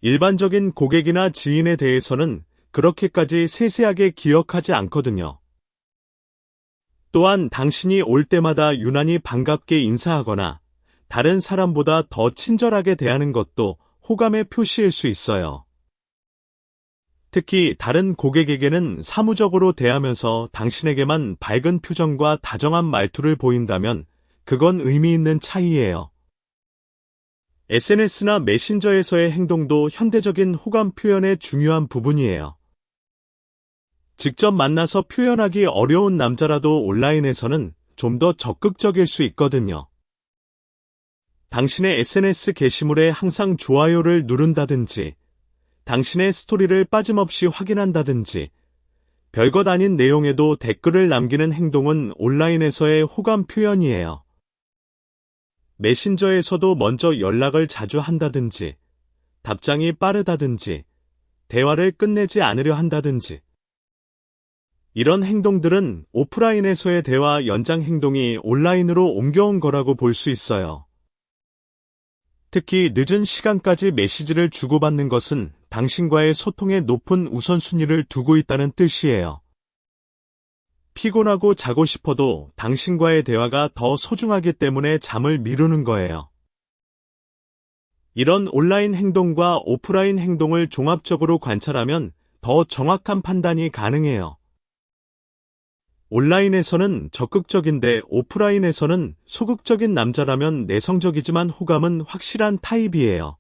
일반적인 고객이나 지인에 대해서는 그렇게까지 세세하게 기억하지 않거든요. 또한 당신이 올 때마다 유난히 반갑게 인사하거나 다른 사람보다 더 친절하게 대하는 것도 호감의 표시일 수 있어요. 특히 다른 고객에게는 사무적으로 대하면서 당신에게만 밝은 표정과 다정한 말투를 보인다면 그건 의미 있는 차이예요. SNS나 메신저에서의 행동도 현대적인 호감 표현의 중요한 부분이에요. 직접 만나서 표현하기 어려운 남자라도 온라인에서는 좀 더 적극적일 수 있거든요. 당신의 SNS 게시물에 항상 좋아요를 누른다든지, 당신의 스토리를 빠짐없이 확인한다든지, 별것 아닌 내용에도 댓글을 남기는 행동은 온라인에서의 호감 표현이에요. 메신저에서도 먼저 연락을 자주 한다든지, 답장이 빠르다든지, 대화를 끝내지 않으려 한다든지, 이런 행동들은 오프라인에서의 대화 연장 행동이 온라인으로 옮겨온 거라고 볼 수 있어요. 특히 늦은 시간까지 메시지를 주고받는 것은 당신과의 소통에 높은 우선순위를 두고 있다는 뜻이에요. 피곤하고 자고 싶어도 당신과의 대화가 더 소중하기 때문에 잠을 미루는 거예요. 이런 온라인 행동과 오프라인 행동을 종합적으로 관찰하면 더 정확한 판단이 가능해요. 온라인에서는 적극적인데 오프라인에서는 소극적인 남자라면 내성적이지만 호감은 확실한 타입이에요.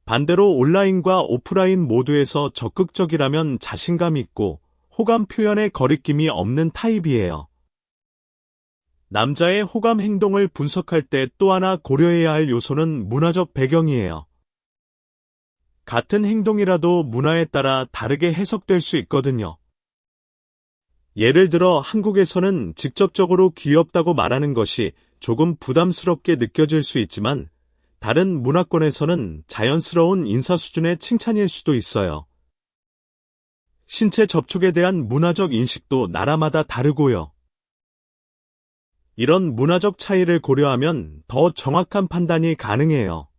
반대로 온라인과 오프라인 모두에서 적극적이라면 자신감 있고 호감 표현에 거리낌이 없는 타입이에요. 남자의 호감 행동을 분석할 때 또 하나 고려해야 할 요소는 문화적 배경이에요. 같은 행동이라도 문화에 따라 다르게 해석될 수 있거든요. 예를 들어 한국에서는 직접적으로 귀엽다고 말하는 것이 조금 부담스럽게 느껴질 수 있지만 다른 문화권에서는 자연스러운 인사 수준의 칭찬일 수도 있어요. 신체 접촉에 대한 문화적 인식도 나라마다 다르고요. 이런 문화적 차이를 고려하면 더 정확한 판단이 가능해요.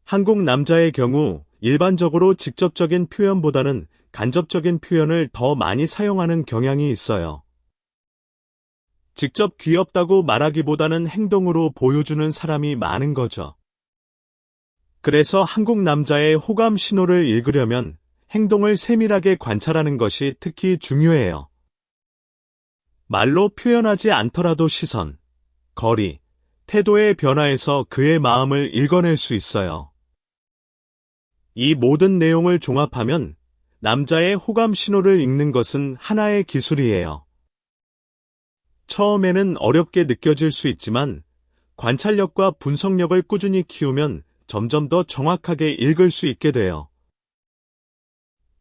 한국 남자의 경우 일반적으로 직접적인 표현보다는 간접적인 표현을 더 많이 사용하는 경향이 있어요. 직접 귀엽다고 말하기보다는 행동으로 보여주는 사람이 많은 거죠. 그래서 한국 남자의 호감 신호를 읽으려면 행동을 세밀하게 관찰하는 것이 특히 중요해요. 말로 표현하지 않더라도 시선, 거리, 태도의 변화에서 그의 마음을 읽어낼 수 있어요. 이 모든 내용을 종합하면 남자의 호감 신호를 읽는 것은 하나의 기술이에요. 처음에는 어렵게 느껴질 수 있지만 관찰력과 분석력을 꾸준히 키우면 점점 더 정확하게 읽을 수 있게 돼요.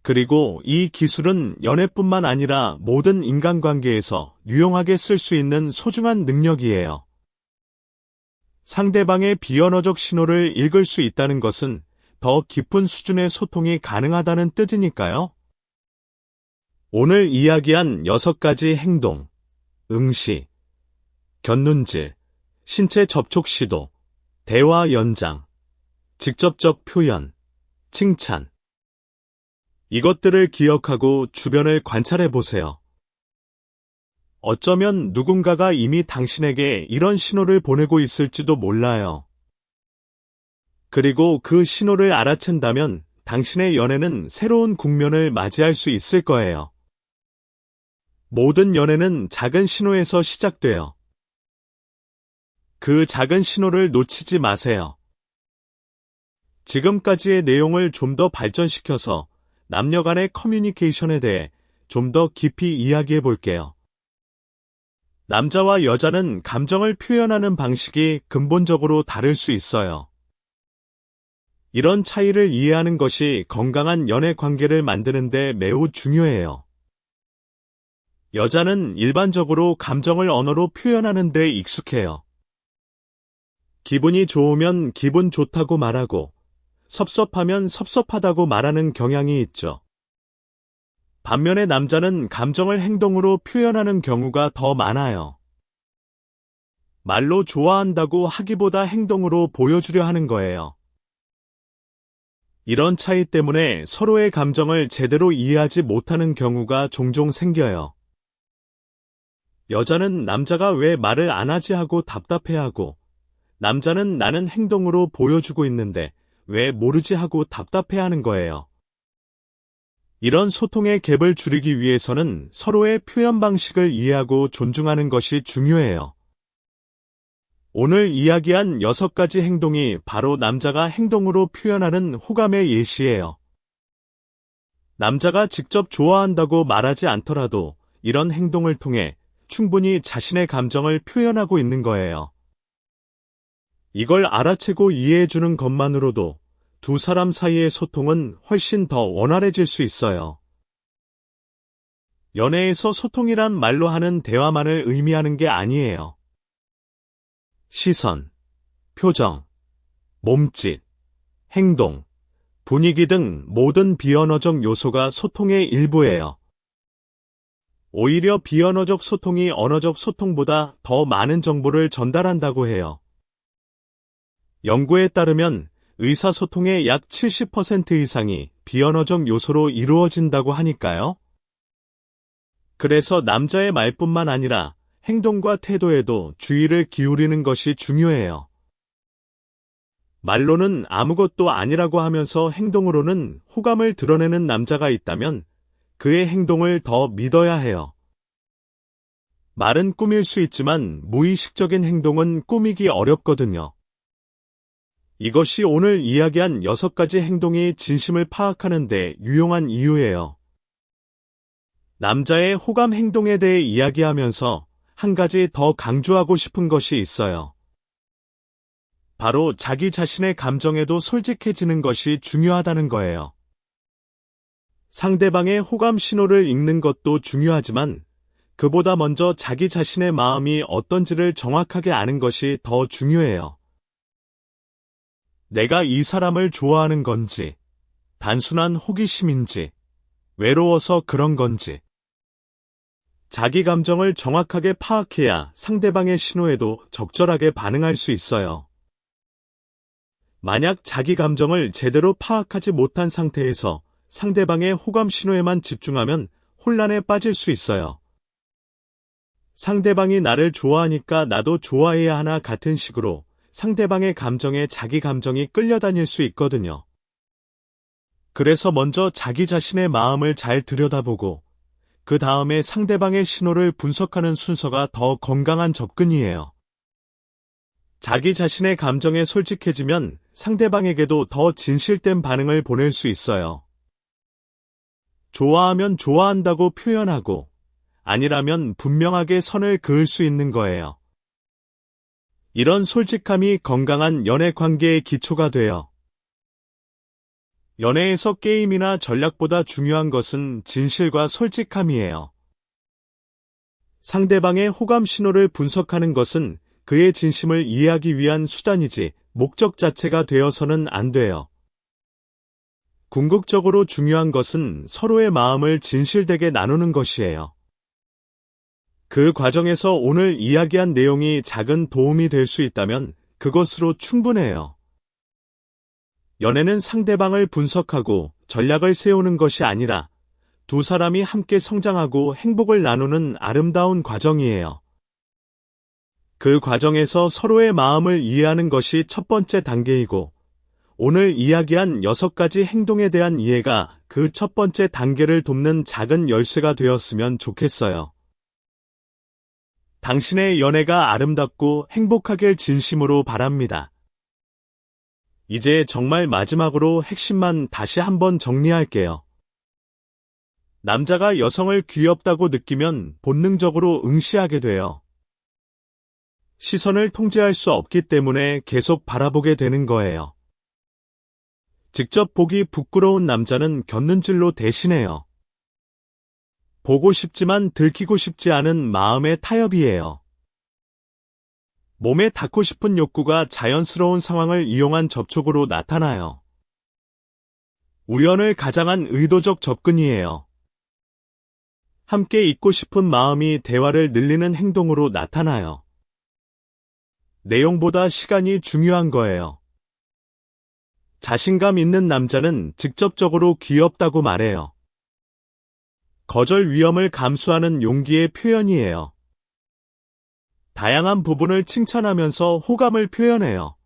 그리고 이 기술은 연애뿐만 아니라 모든 인간관계에서 유용하게 쓸 수 있는 소중한 능력이에요. 상대방의 비언어적 신호를 읽을 수 있다는 것은 더 깊은 수준의 소통이 가능하다는 뜻이니까요. 오늘 이야기한 6가지 행동, 응시, 곁눈질, 신체 접촉 시도, 대화 연장, 직접적 표현, 칭찬. 이것들을 기억하고 주변을 관찰해 보세요. 어쩌면 누군가가 이미 당신에게 이런 신호를 보내고 있을지도 몰라요. 그리고 그 신호를 알아챈다면 당신의 연애는 새로운 국면을 맞이할 수 있을 거예요. 모든 연애는 작은 신호에서 시작돼요. 그 작은 신호를 놓치지 마세요. 지금까지의 내용을 좀 더 발전시켜서 남녀 간의 커뮤니케이션에 대해 좀 더 깊이 이야기해 볼게요. 남자와 여자는 감정을 표현하는 방식이 근본적으로 다를 수 있어요. 이런 차이를 이해하는 것이 건강한 연애 관계를 만드는 데 매우 중요해요. 여자는 일반적으로 감정을 언어로 표현하는 데 익숙해요. 기분이 좋으면 기분 좋다고 말하고 섭섭하면 섭섭하다고 말하는 경향이 있죠. 반면에 남자는 감정을 행동으로 표현하는 경우가 더 많아요. 말로 좋아한다고 하기보다 행동으로 보여주려 하는 거예요. 이런 차이 때문에 서로의 감정을 제대로 이해하지 못하는 경우가 종종 생겨요. 여자는 남자가 왜 말을 안 하지 하고 답답해하고, 남자는 나는 행동으로 보여주고 있는데 왜 모르지 하고 답답해하는 거예요. 이런 소통의 갭을 줄이기 위해서는 서로의 표현 방식을 이해하고 존중하는 것이 중요해요. 오늘 이야기한 6가지 행동이 바로 남자가 행동으로 표현하는 호감의 예시예요. 남자가 직접 좋아한다고 말하지 않더라도 이런 행동을 통해 충분히 자신의 감정을 표현하고 있는 거예요. 이걸 알아채고 이해해주는 것만으로도 두 사람 사이의 소통은 훨씬 더 원활해질 수 있어요. 연애에서 소통이란 말로 하는 대화만을 의미하는 게 아니에요. 시선, 표정, 몸짓, 행동, 분위기 등 모든 비언어적 요소가 소통의 일부예요. 오히려 비언어적 소통이 언어적 소통보다 더 많은 정보를 전달한다고 해요. 연구에 따르면 의사소통의 약 70% 이상이 비언어적 요소로 이루어진다고 하니까요. 그래서 남자의 말뿐만 아니라 행동과 태도에도 주의를 기울이는 것이 중요해요. 말로는 아무것도 아니라고 하면서 행동으로는 호감을 드러내는 남자가 있다면 그의 행동을 더 믿어야 해요. 말은 꾸밀 수 있지만 무의식적인 행동은 꾸미기 어렵거든요. 이것이 오늘 이야기한 6가지 행동이 진심을 파악하는 데 유용한 이유예요. 남자의 호감 행동에 대해 이야기하면서 한 가지 더 강조하고 싶은 것이 있어요. 바로 자기 자신의 감정에도 솔직해지는 것이 중요하다는 거예요. 상대방의 호감 신호를 읽는 것도 중요하지만 그보다 먼저 자기 자신의 마음이 어떤지를 정확하게 아는 것이 더 중요해요. 내가 이 사람을 좋아하는 건지, 단순한 호기심인지, 외로워서 그런 건지. 자기 감정을 정확하게 파악해야 상대방의 신호에도 적절하게 반응할 수 있어요. 만약 자기 감정을 제대로 파악하지 못한 상태에서 상대방의 호감 신호에만 집중하면 혼란에 빠질 수 있어요. 상대방이 나를 좋아하니까 나도 좋아해야 하나 같은 식으로 상대방의 감정에 자기 감정이 끌려다닐 수 있거든요. 그래서 먼저 자기 자신의 마음을 잘 들여다보고 그 다음에 상대방의 신호를 분석하는 순서가 더 건강한 접근이에요. 자기 자신의 감정에 솔직해지면 상대방에게도 더 진실된 반응을 보낼 수 있어요. 좋아하면 좋아한다고 표현하고 아니라면 분명하게 선을 그을 수 있는 거예요. 이런 솔직함이 건강한 연애 관계의 기초가 돼요. 연애에서 게임이나 전략보다 중요한 것은 진실과 솔직함이에요. 상대방의 호감 신호를 분석하는 것은 그의 진심을 이해하기 위한 수단이지 목적 자체가 되어서는 안 돼요. 궁극적으로 중요한 것은 서로의 마음을 진실되게 나누는 것이에요. 그 과정에서 오늘 이야기한 내용이 작은 도움이 될 수 있다면 그것으로 충분해요. 연애는 상대방을 분석하고 전략을 세우는 것이 아니라 두 사람이 함께 성장하고 행복을 나누는 아름다운 과정이에요. 그 과정에서 서로의 마음을 이해하는 것이 첫 번째 단계이고 오늘 이야기한 6가지 행동에 대한 이해가 그 첫 번째 단계를 돕는 작은 열쇠가 되었으면 좋겠어요. 당신의 연애가 아름답고 행복하길 진심으로 바랍니다. 이제 정말 마지막으로 핵심만 다시 한번 정리할게요. 남자가 여성을 귀엽다고 느끼면 본능적으로 응시하게 돼요. 시선을 통제할 수 없기 때문에 계속 바라보게 되는 거예요. 직접 보기 부끄러운 남자는 곁눈질로 대신해요. 보고 싶지만 들키고 싶지 않은 마음의 타협이에요. 몸에 닿고 싶은 욕구가 자연스러운 상황을 이용한 접촉으로 나타나요. 우연을 가장한 의도적 접근이에요. 함께 있고 싶은 마음이 대화를 늘리는 행동으로 나타나요. 내용보다 시간이 중요한 거예요. 자신감 있는 남자는 직접적으로 귀엽다고 말해요. 거절 위험을 감수하는 용기의 표현이에요. 다양한 부분을 칭찬하면서 호감을 표현해요.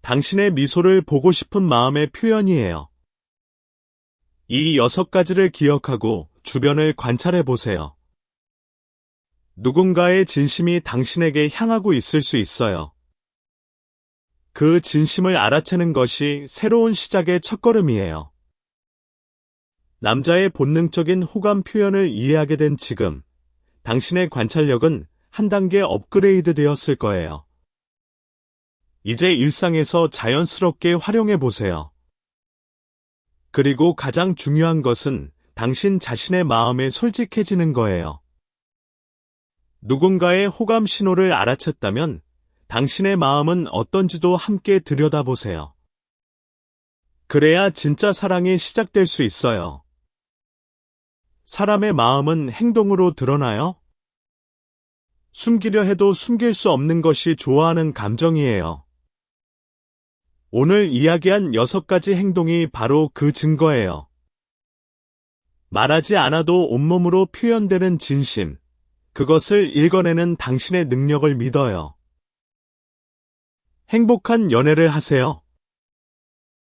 당신의 미소를 보고 싶은 마음의 표현이에요. 이 6가지를 기억하고 주변을 관찰해 보세요. 누군가의 진심이 당신에게 향하고 있을 수 있어요. 그 진심을 알아채는 것이 새로운 시작의 첫걸음이에요. 남자의 본능적인 호감 표현을 이해하게 된 지금, 당신의 관찰력은 한 단계 업그레이드 되었을 거예요. 이제 일상에서 자연스럽게 활용해 보세요. 그리고 가장 중요한 것은 당신 자신의 마음에 솔직해지는 거예요. 누군가의 호감 신호를 알아챘다면 당신의 마음은 어떤지도 함께 들여다보세요. 그래야 진짜 사랑이 시작될 수 있어요. 사람의 마음은 행동으로 드러나요? 숨기려 해도 숨길 수 없는 것이 좋아하는 감정이에요. 오늘 이야기한 6가지 행동이 바로 그 증거예요. 말하지 않아도 온몸으로 표현되는 진심, 그것을 읽어내는 당신의 능력을 믿어요. 행복한 연애를 하세요.